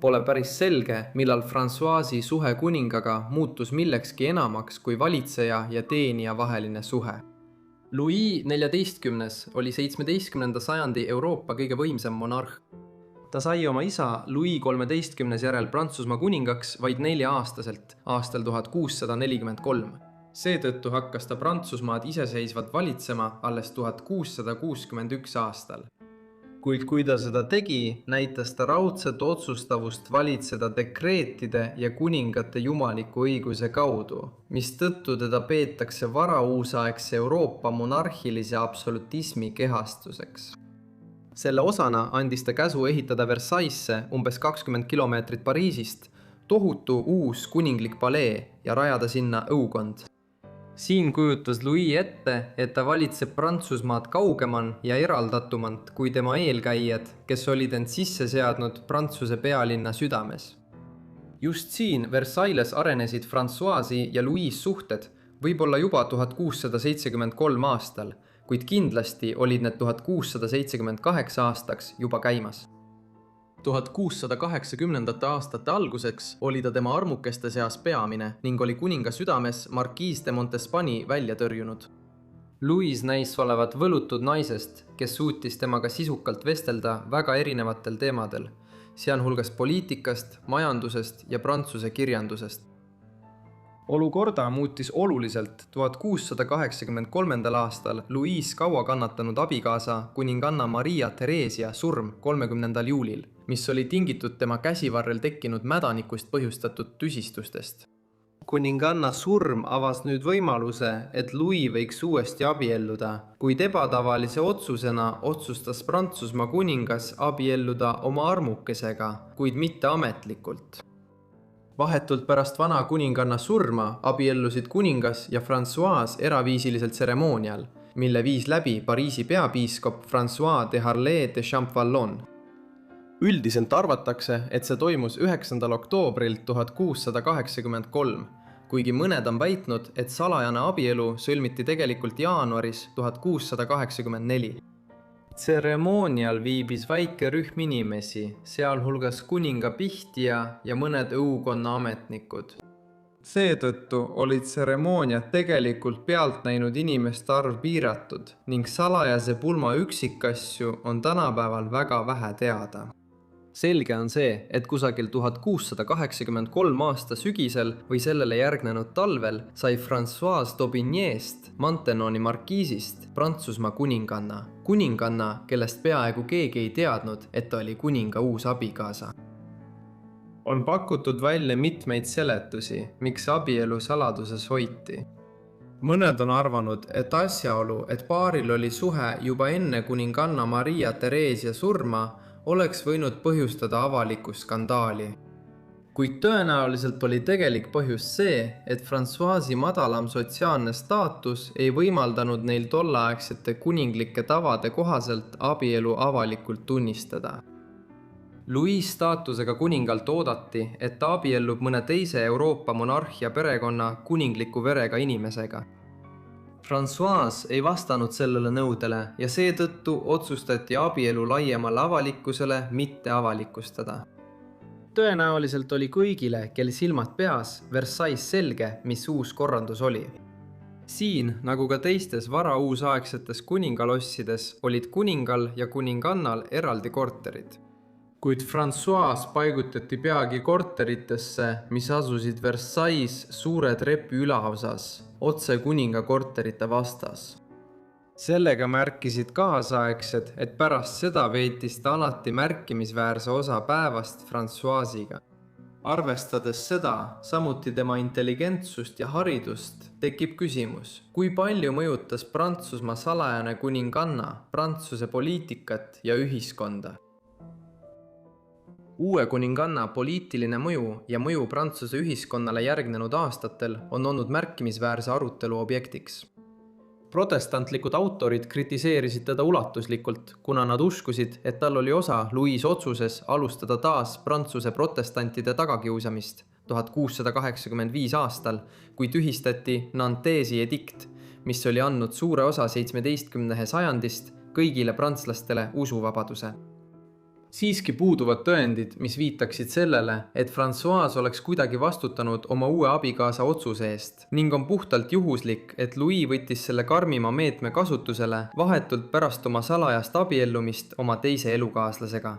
Pole päris selge, millal Françoisi suhe kuningaga muutus millekski enamaks kui valitseja ja teenija vaheline suhe. Louis XIV oli 17. sajandi Euroopa kõige võimsam monarh. Ta sai oma isa Louis XIII järel Prantsusmaa kuningaks vaid 4-aastaselt aastal 1643. Seetõttu hakkas ta Prantsusmaad iseseisvat valitsema alles 1661 aastal. Kuid kui ta seda tegi, näitas ta raudset otsustavust valitseda dekreetide ja kuningate jumaliku õiguse kaudu, mistõttu teda peetakse varauusaegse Euroopa monarhilise absolutismi kehastuseks. Selle osana andis ta käsu ehitada Versaillesse umbes 20 kilomeetrit Pariisist tohutu uus kuninglik palee ja rajada sinna õukond. Siin kujutas Louis ette, et ta valitseb Prantsusmaad kaugeman ja eraldatumalt kui tema eelkäijad, kes olid end sisse seadnud Prantsuse pealinna südames. Just siin Versailles arenesid Françoisi ja Louis suhted, võib-olla juba 1673 aastal, kuid kindlasti olid need 1678 aastaks juba käimas. 1680. aastate alguseks oli ta tema armukeste seas peamine ning oli kuninga südames markiis de Montespani välja tõrjunud. Louis näis olevat võlutud naisest, kes suutis temaga sisukalt vestelda väga erinevatel teemadel, sealhulgas poliitikast, majandusest ja prantsuse kirjandusest. Olukorda muutis oluliselt 1683. aastal Louis kaua kannatanud abikaasa kuninganna Maria Theresia surm 30. juulil, mis oli tingitud tema käsivarrel tekkinud mädanikust põhjustatud tüsistustest. Kuninganna surm avas nüüd võimaluse, et Louis võiks uuesti abielluda, kuid ebatavalise otsusena otsustas Prantsusmaa kuningas abielluda oma armukesega, kuid mitte ametlikult. Vahetult pärast vana kuninganna surma abiellusid kuningas ja François eraviisilisel tseremoonial, mille viis läbi Pariisi peapiiskop François de Harlay de Champvallon. Üldiselt arvatakse, et see toimus 9. oktoobril 1683, kuigi mõned on väitnud, et salajane abielu sõlmiti tegelikult jaanuaris 1684. Tseremoonial viibis väike rühm inimesi, sealhulgas kuninga pihtija ja mõned õukonna ametnikud. Seetõttu oli tseremooniat tegelikult pealt näinud inimeste arv piiratud ning salajase pulma üksikasju on tänapäeval väga vähe teada. Selge on see, et kusagil 1683 aasta sügisel või sellele järgnenud talvel sai François d'Aubignest, Mantenoni markiisist, Prantsusmaa kuninganna, kellest peaaegu keegi ei teadnud, et ta oli kuninga uus abikaasa. On pakutud välja mitmeid seletusi, miks abielu saladuses hoiti. Mõned on arvanud, et asjaolu, et paaril oli suhe juba enne kuninganna Maria Theresia surma, oleks võinud põhjustada avalikku skandaali. Kuid tõenäoliselt oli tegelik põhjus see, et Françoisi madalam sotsiaalne staatus ei võimaldanud neil tolleaegsete kuninglike tavade kohaselt abielu avalikult tunnistada. Louis staatusega kuningalt oodati, et ta abiellub mõne teise Euroopa monarhia perekonna kuningliku verega inimesega. François ei vastanud sellele nõudele ja seetõttu otsustati abielu laiemale avalikkusele mitte avalikustada. Tõenäoliselt oli kõigile, kel silmad peas, Versailles selge, mis uus korraldus oli. Siin, nagu ka teistes varauusaegsetes kuningalossides, olid kuningal ja kuningannal eraldi korterid. Kuid François paigutati peagi korteritesse, mis asusid Versailles suure trepi ülaosas, otse kuninga korterite vastas. Sellega märkisid kaasaegsed, et pärast seda veetis ta alati märkimisväärse osa päevast Françoisiga. Arvestades seda, samuti tema intelligentsust ja haridust, tekib küsimus, kui palju mõjutas Prantsusmaa salajane kuninganna Prantsuse poliitikat ja ühiskonda. Uue kuninganna poliitiline mõju ja mõju Prantsuse ühiskonnale järgnenud aastatel on olnud märkimisväärse arutelu objektiks. Protestantlikud autorid kritiseerisid teda ulatuslikult, kuna nad uskusid, et tal oli osa Louis otsuses alustada taas Prantsuse protestantide tagakiusamist 1685 aastal, kui tühistati Nantesi edikt, mis oli andnud suure osa 17. sajandist kõigile prantslastele usuvabaduse. Siiski puuduvad tõendid, mis viitaksid sellele, et François oleks kuidagi vastutanud oma uue abikaasa otsuse eest ning on puhtalt juhuslik, et Louis võttis selle karmima meetme kasutusele vahetult pärast oma salajast abiellumist oma teise elukaaslasega.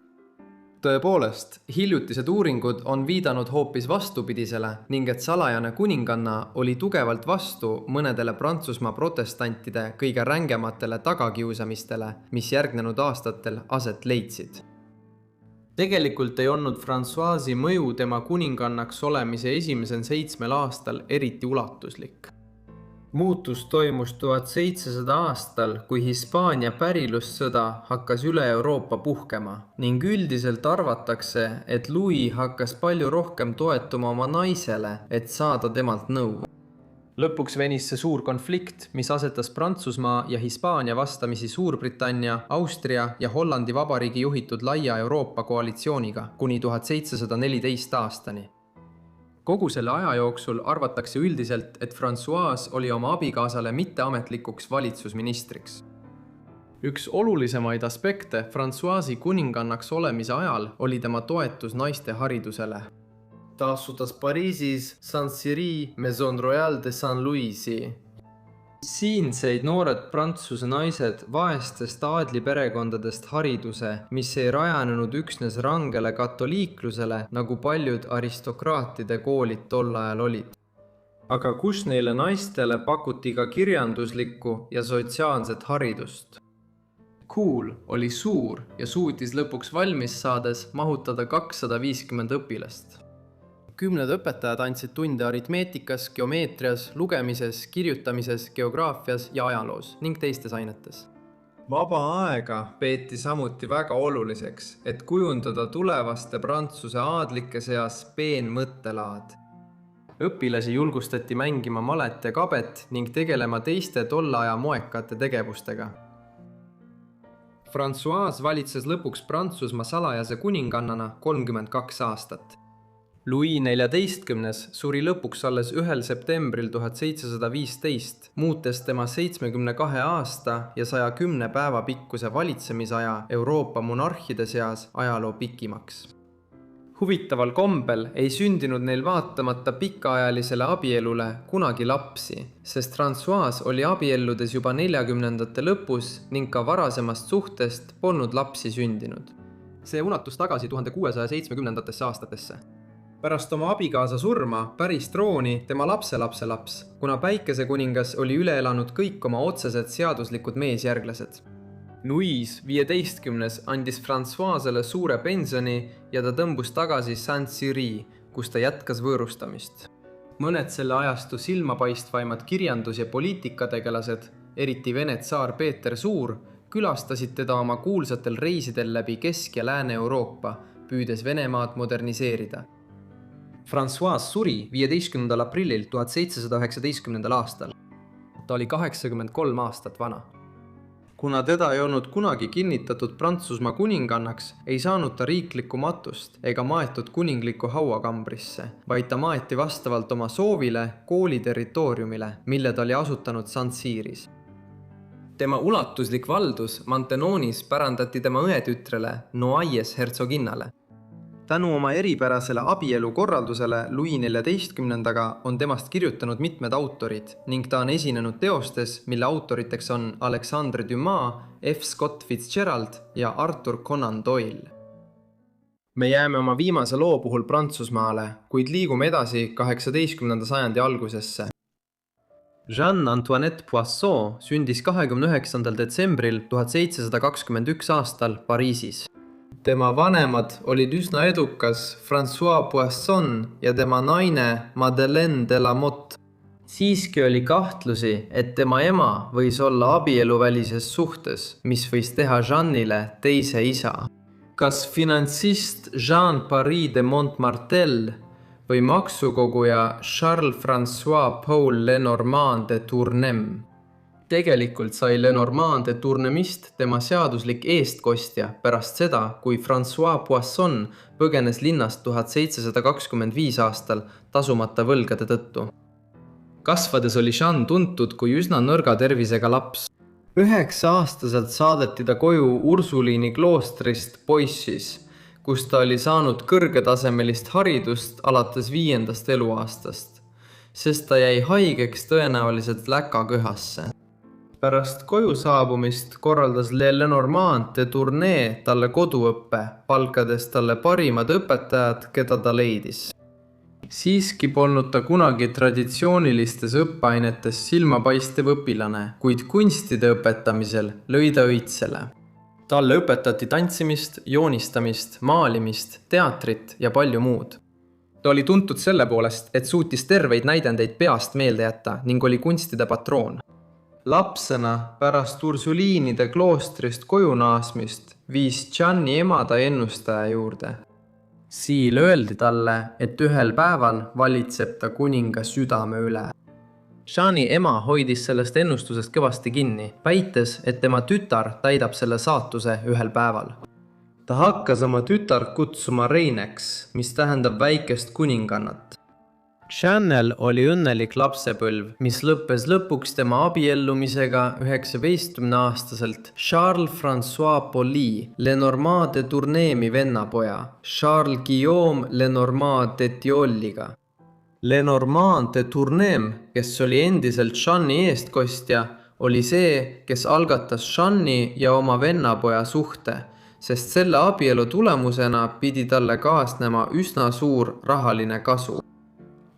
Tõepoolest, hiljutised uuringud on viidanud hoopis vastupidisele ning et salajane kuninganna oli tugevalt vastu mõnedele Prantsusmaa protestantide kõige rängematele tagakiusamistele, mis järgnenud aastatel aset leidsid. Tegelikult ei olnud Françoisi mõju tema kuningannaks olemise esimesel 7 aastal eriti ulatuslik. Muutus toimus 1700 aastal, kui Hispaania pärilussõda hakkas üle Euroopa puhkema ning üldiselt arvatakse, et Louis hakkas palju rohkem toetuma oma naisele, et saada temalt nõu. Lõpuks venis see suur konflikt, mis asetas Prantsusmaa ja Hispaania vastamisi Suurbritannia, Austria ja Hollandi vabariigi juhitud laia Euroopa koalitsiooniga kuni 1714 aastani. Kogu selle aja jooksul arvatakse üldiselt, et François oli oma abikaasale mitteametlikuks valitsusministriks. Üks olulisemaid aspekte Françoisi kuningannaks olemise ajal oli tema toetus naiste haridusele. Ta asutas Pariisis Saint-Cyri Maison Royale de Saint-Louis'i. Siinseid noored prantsuse naised vaestest aadliperekondadest hariduse, mis ei rajanenud üksnes rangele katoliiklusele, nagu paljud aristokraatide koolid tol ajal olid. aga kus neile naistele pakuti ka kirjanduslikku ja sotsiaalset haridust. Kool oli suur ja suutis lõpuks valmis saades mahutada 250 õpilast. 10 õpetajad andsid tunde aritmeetikas, geomeetrias, lugemises, kirjutamises, geograafias ja ajaloos ning teistes ainetes. Vaba aega peeti samuti väga oluliseks, et kujundada tulevaste Prantsuse aadlike seas peen mõttelaad. Õpilasi julgustati mängima malet ja kabet ning tegelema teiste tolle aja moekate tegevustega. François valitses lõpuks Prantsusmaa salajase kuningannana 32 aastat. Louis XIV suri lõpuks alles 1. septembril 1715, muutes tema 72 aasta ja 110 päeva pikkuse valitsemisaja Euroopa monarhide seas ajaloo pikimaks. Huvitaval kombel ei sündinud neil vaatamata pikaajalisele abielule kunagi lapsi, sest François oli abielludes juba 40ndate lõpus ning ka varasemast suhtest polnud lapsi sündinud. See unatus tagasi 1670ndatesse aastatesse. Pärast oma abikaasa surma päris trooni tema lapselapselaps, kuna päikesekuningas oli üle elanud kõik oma otsesed seaduslikud meesjärglased. Louis XV andis Françoisele suure pensioni ja ta tõmbus tagasi Saint-Cyri, kus ta jätkas võõrustamist. Mõned selle ajastu silmapaistvaimad kirjandus- ja poliitikategelased, eriti Vene tsaar Peeter Suur, külastasid teda oma kuulsatel reisidel läbi Kesk- ja Lääne-Euroopa, püüdes Venemaad moderniseerida. François suri 15. aprillil 1719. aastal. Ta oli 83 aastat vana. Kuna teda ei olnud kunagi kinnitatud Prantsusmaa kuningannaks, ei saanud ta riiklikku matust ega maetud kuninglikku hauakambrisse, vaid ta maeti vastavalt oma soovile kooli territooriumile, mille ta oli asutanud Saint-Cyris. Tema ulatuslik valdus Mantenonis pärandati tema õetütrele Noailles hertsoginnale. Tänu oma eripärasele abielu korraldusele Louis XIV on temast kirjutanud mitmed autorid ning ta on esinenud teostes, mille autoriteks on Alexandre Dumas, F. Scott Fitzgerald ja Arthur Conan Doyle. Me jääme oma viimase loo puhul Prantsusmaale, kuid liigume edasi 18. sajandi algusesse. Jeanne-Antoinette Poisson sündis 29. detsembril 1721 aastal Pariisis. Tema vanemad olid üsna edukas François Poisson ja tema naine Madeleine de la Motte. Siiski oli kahtlusi, et tema ema võis olla abieluvälises suhtes, mis võis teha Jeannile teise isa. Kas finantsist Jean-Paris de Montmartel või maksukoguja Charles-François Paul Lenormand de Tournem. Tegelikult sai Lenormand de Tournemist tema seaduslik eestkostja pärast seda, kui François Poisson põgenes linnast 1725 aastal tasumata võlgade tõttu. Kasvades oli Jeanne tuntud kui üsna nõrga tervisega laps. 9-aastaselt saadeti ta koju Ursuliini kloostrist Poissis, kus ta oli saanud kõrgetasemelist haridust alates 5. eluaastast, sest ta jäi haigeks tõenäoliselt läkaköhasse. Pärast koju saabumist korraldas Lenormand de Tournai talle koduõppe, palkades talle parimad õpetajad, keda ta leidis. Siiski polnud ta kunagi traditsioonilistes õppeainetes silmapaistev õpilane, kuid kunstide õpetamisel lõi ta õitsele. Talle õpetati tantsimist, joonistamist, maalimist, teatrit ja palju muud. Ta oli tuntud selle poolest, et suutis terveid näidendeid peast meelde jätta ning oli kunstide patroon. Lapsena pärast Ursuliinide kloostrist koju naasmist viis Jeanne'i ema ta ennustaja juurde. Siil öeldi talle, et ühel päeval valitseb ta kuninga südame üle. Jeanne'i ema hoidis sellest ennustusest kõvasti kinni, väites, et tema tütar täidab selle saatuse ühel päeval. Ta hakkas oma tütart kutsuma Reineks, mis tähendab väikest kuningannat. Jeannel oli õnnelik lapsepõlv, mis lõppes lõpuks tema abiellumisega 19-aastaselt Charles-François Pauli, Lenormand de Tournemi vennapoja, Charles Guillaume Lenormand de Thiolliga. Lenormand de Tournem, kes oli endiselt Jeanne'i eestkostja, oli see, kes algatas Jeanne'i ja oma vennapoja suhte, sest selle abielu tulemusena pidi talle kaasnema üsna suur rahaline kasu.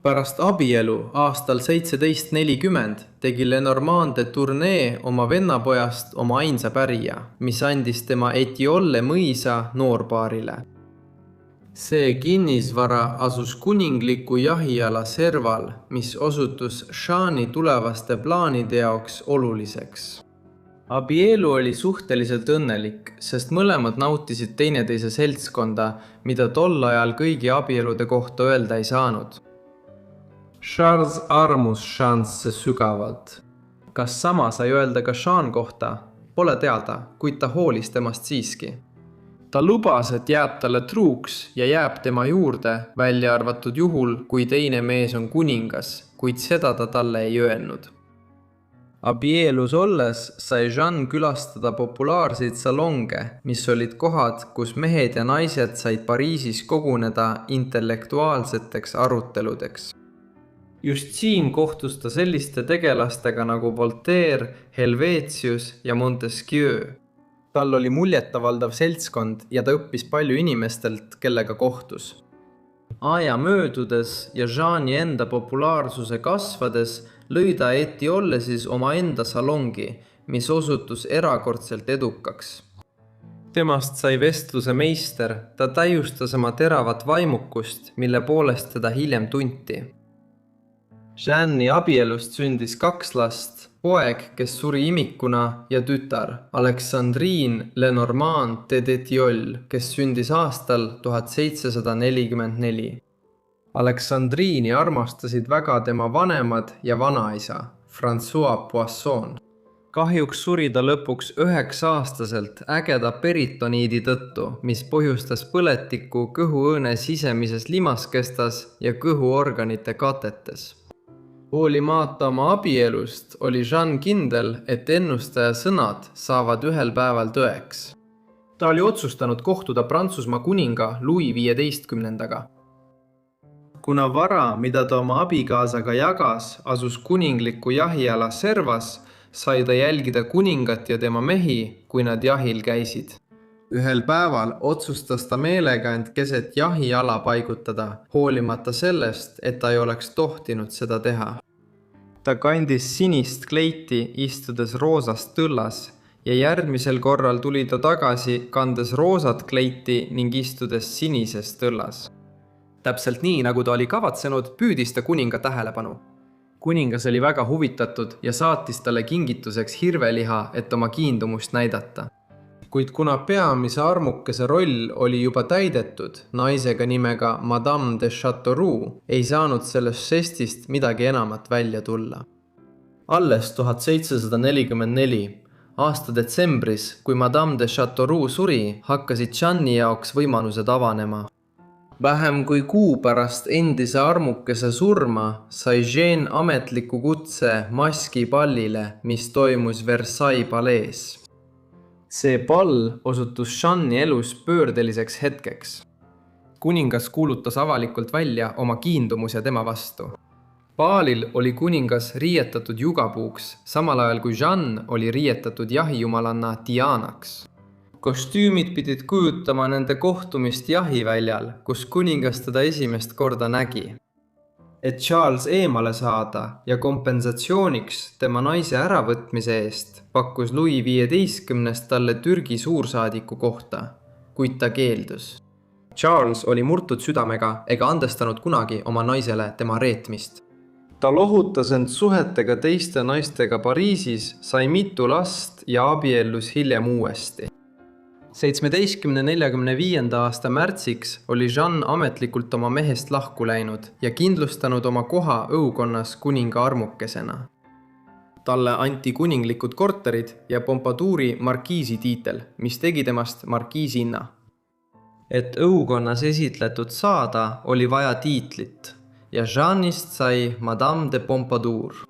Pärast abielu aastal 1740 tegi Lenormand de Tournai oma vennapojast oma ainsa pärija, mis andis tema Etiolle mõisa noorpaarile. See kinnisvara asus kuningliku jahiala serval, mis osutus Jeanne'i tulevaste plaanide jaoks oluliseks. Abielu oli suhteliselt õnnelik, sest mõlemad nautisid teineteise seltskonda, mida tol ajal kõigi abielude kohta öelda ei saanud. Charles armus Jeanne'sse sügavalt. Kas sama sai öelda ka Jeanne kohta? Pole teada, kuid ta hoolis temast siiski. Ta lubas, et jääb talle truuks ja jääb tema juurde, välja arvatud juhul, kui teine mees on kuningas, kuid seda ta talle ei öelnud. Abielus olles sai Jeanne külastada populaarseid salonge, mis olid kohad, kus mehed ja naised said Pariisis koguneda intellektuaalseteks aruteludeks. Just siin kohtus ta selliste tegelastega nagu Voltaire, Helvetius ja Montesquieu. Tal oli muljetavaldav seltskond ja ta õppis palju inimestelt, kellega kohtus. Aja möödudes ja Jeanne'i enda populaarsuse kasvades lõi ta Etiolle siis oma enda salongi, mis osutus erakordselt edukaks. Temast sai vestluse meister, ta täiustas oma teravat vaimukust, mille poolest teda hiljem tunti. Jeanne'i abielust sündis 2 last, poeg, kes suri imikuna, ja tütar, Alexandrine Lenormand de Détiolle, kes sündis aastal 1744. Alexandrine'i armastasid väga tema vanemad ja vanaisa, François Poisson. Kahjuks suri ta lõpuks 9-aastaselt ägeda peritoniidi tõttu, mis põhjustas põletiku kõhuõõne sisemises limaskestas ja kõhuorganite katetes. Hoolimata oma abielust oli Jeanne kindel, et ennustaja sõnad saavad ühel päeval tõeks. Ta oli otsustanud kohtuda Prantsusmaa kuninga Louis XV. Kuna vara, mida ta oma abikaasaga jagas, asus kuningliku jahiala servas, sai ta jälgida kuningat ja tema mehi, kui nad jahil käisid. Ühel päeval otsustas ta meelega end keset jahiala paigutada, hoolimata sellest, et ta ei oleks tohtinud seda teha. Ta kandis sinist kleiti, istudes roosast tõllas, ja järgmisel korral tuli ta tagasi, kandes roosat kleiti ning istudes sinises tõllas. Täpselt nii, nagu ta oli kavatsenud, püüdis ta kuninga tähelepanu. Kuningas oli väga huvitatud ja saatis talle kingituseks hirveliha, et oma kiindumust näidata. Kuid kuna peamise armukese roll oli juba täidetud naisega nimega Madame de Châteauroux, ei saanud sellest žestist midagi enamat välja tulla. Alles 1744, aasta detsembris, kui Madame de Châteauroux suri, hakkasid Jeanne'i jaoks võimalused avanema. Vähem kui kuu pärast endise armukese surma sai Jeanne ametliku kutse maskipallile, mis toimus Versailles palees. See pall osutus Jeanne'i elus pöördeliseks hetkeks. Kuningas kuulutas avalikult välja oma kiindumus ja tema vastu. Baalil oli kuningas riietatud jugapuuks, samal ajal kui Jeanne oli riietatud jahijumalanna Dianaks. Kostüümid pidid kujutama nende kohtumist jahiväljal, kus kuningas teda esimest korda nägi. Et Charles eemale saada ja kompensatsiooniks tema naise äravõtmise eest pakkus Louis XV talle Türgi suursaadiku kohta, kuid ta keeldus. Charles oli murtud südamega ega andestanud kunagi oma naisele tema reetmist. Ta lohutas end suhetega teiste naistega Pariisis, sai mitu last ja abiellus hiljem uuesti. 1745. aasta märtsiks oli Jeanne ametlikult oma mehest lahku läinud ja kindlustanud oma koha õukonnas kuninga armukesena. Talle anti kuninglikud korterid ja Pompadouri markiisi tiitel, mis tegi temast markiisinna. Et õukonnas esitletud saada, oli vaja tiitlit ja Jeanne'ist sai Madame de Pompadour.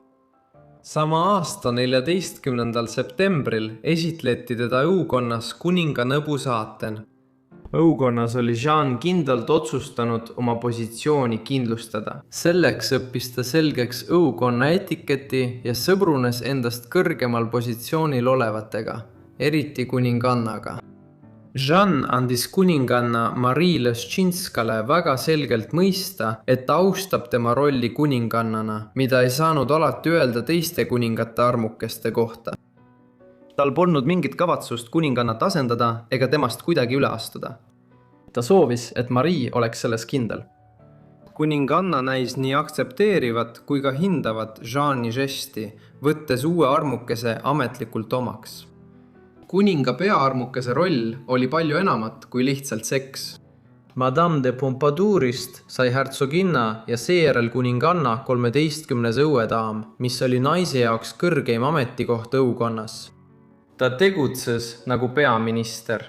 Sama aasta 14. septembril esitleti teda õukonnas kuninga nõbu saaten. Õukonnas oli Jeanne kindlalt otsustanud oma positsiooni kindlustada. Selleks õppis ta selgeks õukonna etiketi ja sõbrunes endast kõrgemal positsioonil olevatega, eriti kuningannaga. Jeanne andis kuninganna Marie Leszczynskale väga selgelt mõista, et ta austab tema rolli kuningannana, mida ei saanud alati öelda teiste kuningate armukeste kohta. Tal polnud mingit kavatsust kuningannat asendada ega temast kuidagi üle astuda. Ta soovis, et Marie oleks selles kindel. Kuninganna näis nii aktsepteerivat kui ka hindavat Jeanne'i žesti, võttes uue armukese ametlikult omaks. Kuninga peaarmukese roll oli palju enamat kui lihtsalt seks. Madame de Pompadourist sai hertsoginna ja seejärel kuninganna 13. õuedaam, mis oli naise jaoks kõrgeim ametikoht õukonnas. Ta tegutses nagu peaminister.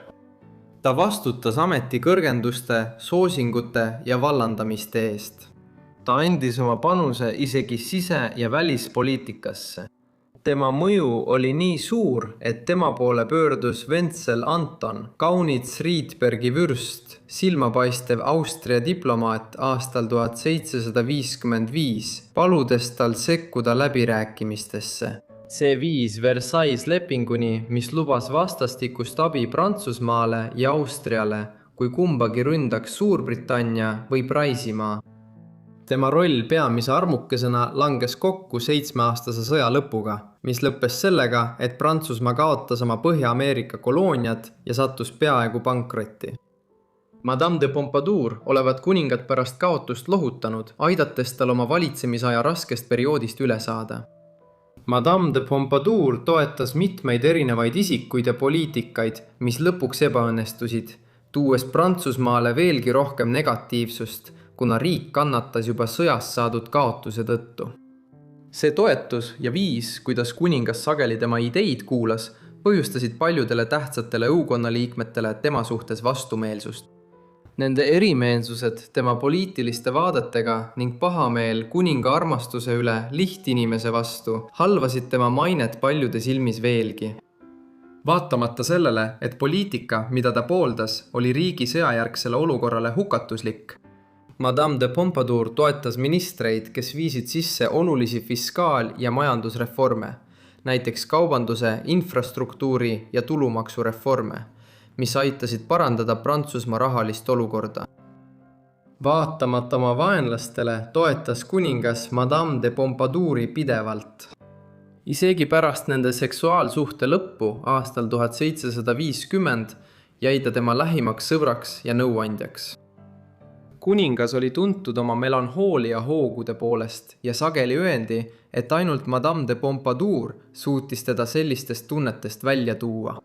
Ta vastutas ameti kõrgenduste, soosingute ja vallandamiste eest. Ta andis oma panuse isegi sise- ja välispoliitikasse. Tema mõju oli nii suur, et tema poole pöördus Wenzel Anton, kaunits Riedbergi vürst, silmapaistev Austria diplomaat aastal 1755, paludes tal sekkuda läbirääkimistesse. See viis Versailles lepinguni, mis lubas vastastikust abi Prantsusmaale ja Austriale, kui kumbagi ründaks Suurbritannia või Praisimaa. Tema roll peamise armukesena langes kokku 7-aastase sõja lõpuga, mis lõppes sellega, et Prantsusmaa kaotas oma Põhja-Ameerika kolooniad ja sattus peaaegu pankrotti. Madame de Pompadour olevat kuningat pärast kaotust lohutanud, aidates tal oma valitsemisaja raskest perioodist üle saada. Madame de Pompadour toetas mitmeid erinevaid isikuid ja poliitikaid, mis lõpuks ebaõnnestusid, tuues Prantsusmaale veelgi rohkem negatiivsust, kuna riik kannatas juba sõjast saadud kaotuse tõttu. See toetus ja viis, kuidas kuningas sageli tema ideid kuulas, põhjustasid paljudele tähtsatele õukonnaliikmetele tema suhtes vastumeelsust. Nende erimeelsused tema poliitiliste vaadetega ning pahameel kuninga armastuse üle lihtinimese vastu halvasid tema mainet paljude silmis veelgi. Vaatamata sellele, et poliitika, mida ta pooldas, oli riigi sõjajärgsele olukorrale hukatuslik, Madame de Pompadour toetas ministreid, kes viisid sisse olulisi fiskaal- ja majandusreforme, näiteks kaubanduse, infrastruktuuri ja tulumaksureforme, mis aitasid parandada Prantsusmaa rahalist olukorda. Vaatamata oma vaenlastele toetas kuningas Madame de Pompadouri pidevalt. Isegi pärast nende seksuaalsuhte lõppu aastal 1750 jäi ta tema lähimaks sõbraks ja nõuandjaks. Kuningas oli tuntud oma melanhoolia hoogude poolest ja sageli öeldi, et ainult Madame de Pompadour suutis teda sellistest tunnetest välja tuua.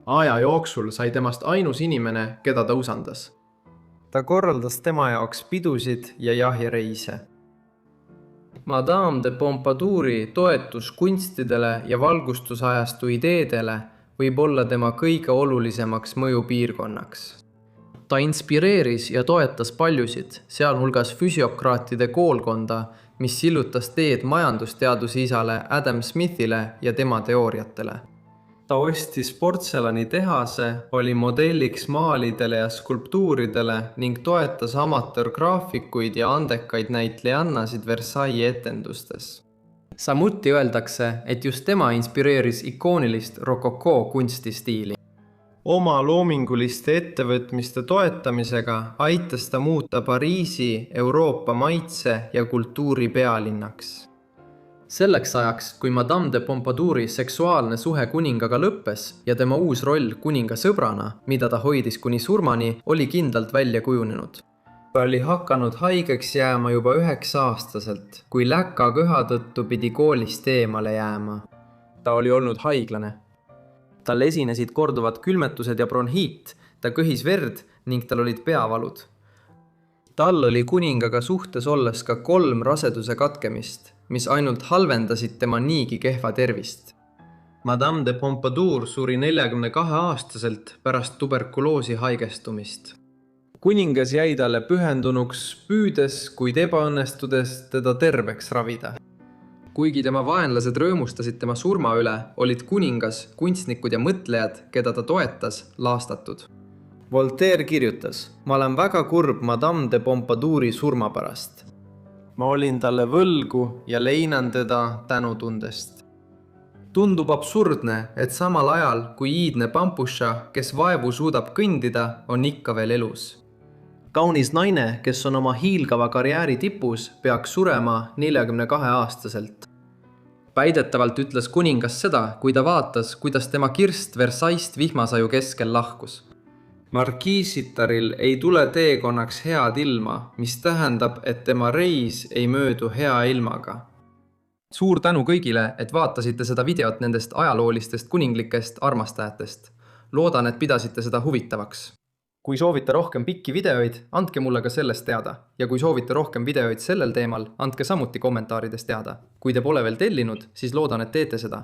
Aja jooksul sai temast ainus inimene, keda ta usandas. Ta korraldas tema jaoks pidusid ja jahireise. Madame de Pompadouri toetus kunstidele ja valgustusajastu ideedele võib olla tema kõige olulisemaks mõjupiirkonnaks. Ta inspireeris ja toetas paljusid, sealhulgas füsiokraatide koolkonda, mis sillutas teed majandusteaduse isale Adam Smithile ja tema teooriatele. Ta ostis portselanitehase, oli modelliks maalidele ja skulptuuridele ning toetas amatöörgraafikuid ja andekaid näitlejannasid Versailles etendustes. Samuti öeldakse, et just tema inspireeris ikoonilist rokoko kunstistiili. Oma loominguliste ettevõtmiste toetamisega aitas ta muuta Pariisi Euroopa maitse ja kultuuri pealinnaks. Selleks ajaks, kui Madame de Pompadouri seksuaalne suhe kuningaga lõppes ja tema uus roll kuninga sõbrana, mida ta hoidis kuni surmani, oli kindlalt välja kujunenud. Ta oli hakanud haigeks jääma juba 9-aastaselt, kui läka köha tõttu pidi koolist eemale jääma. Ta oli olnud haiglane. Tal esinesid korduvad külmetused ja bronhiit, ta kõhis verd ning tal olid peavalud. Tal oli kuningaga suhtes olles ka 3 raseduse katkemist, mis ainult halvendasid tema niigi kehva tervist. Madame de Pompadour suri 42-aastaselt pärast tuberkuloosi haigestumist. Kuningas jäi talle pühendunuks püüdes, kuid ebaõnnestudes teda terveks ravida. Kuigi tema vaenlased rõõmustasid tema surma üle, olid kuningas, kunstnikud ja mõtlejad, keda ta toetas, laastatud. Voltaire kirjutas, ma olen väga kurb Madame de Pompadouri surma pärast. Ma olin talle võlgu ja leinan teda tänutundest. Tundub absurdne, et samal ajal, kui iidne Pampuša, kes vaevu suudab kõndida, on ikka veel elus. Kaunis naine, kes on oma hiilgava karjääri tipus, peaks surema 42-aastaselt. Väidetavalt ütles kuningas seda, kui ta vaatas, kuidas tema kirst Versailles'st vihmasaju keskel lahkus. Markiisitaril ei tule teekonnaks head ilma, mis tähendab, et tema reis ei möödu hea ilmaga. Suur tänu kõigile, et vaatasite seda videot nendest ajaloolistest kuninglikest armastajatest. Loodan, et pidasite seda huvitavaks. Kui soovite rohkem pikki videoid, andke mulle ka sellest teada. Ja kui soovite rohkem videoid sellel teemal, andke samuti kommentaarides teada. Kui te pole veel tellinud, siis loodan, et teete seda.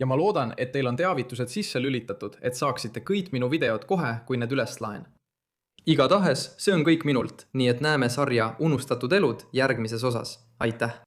Ja ma loodan, et teil on teavitused sisse lülitatud, et saaksite kõik minu videod kohe, kui need üles laen. Igatahes, see on kõik minult, nii et näeme sarja Unustatud elud järgmises osas. Aitäh!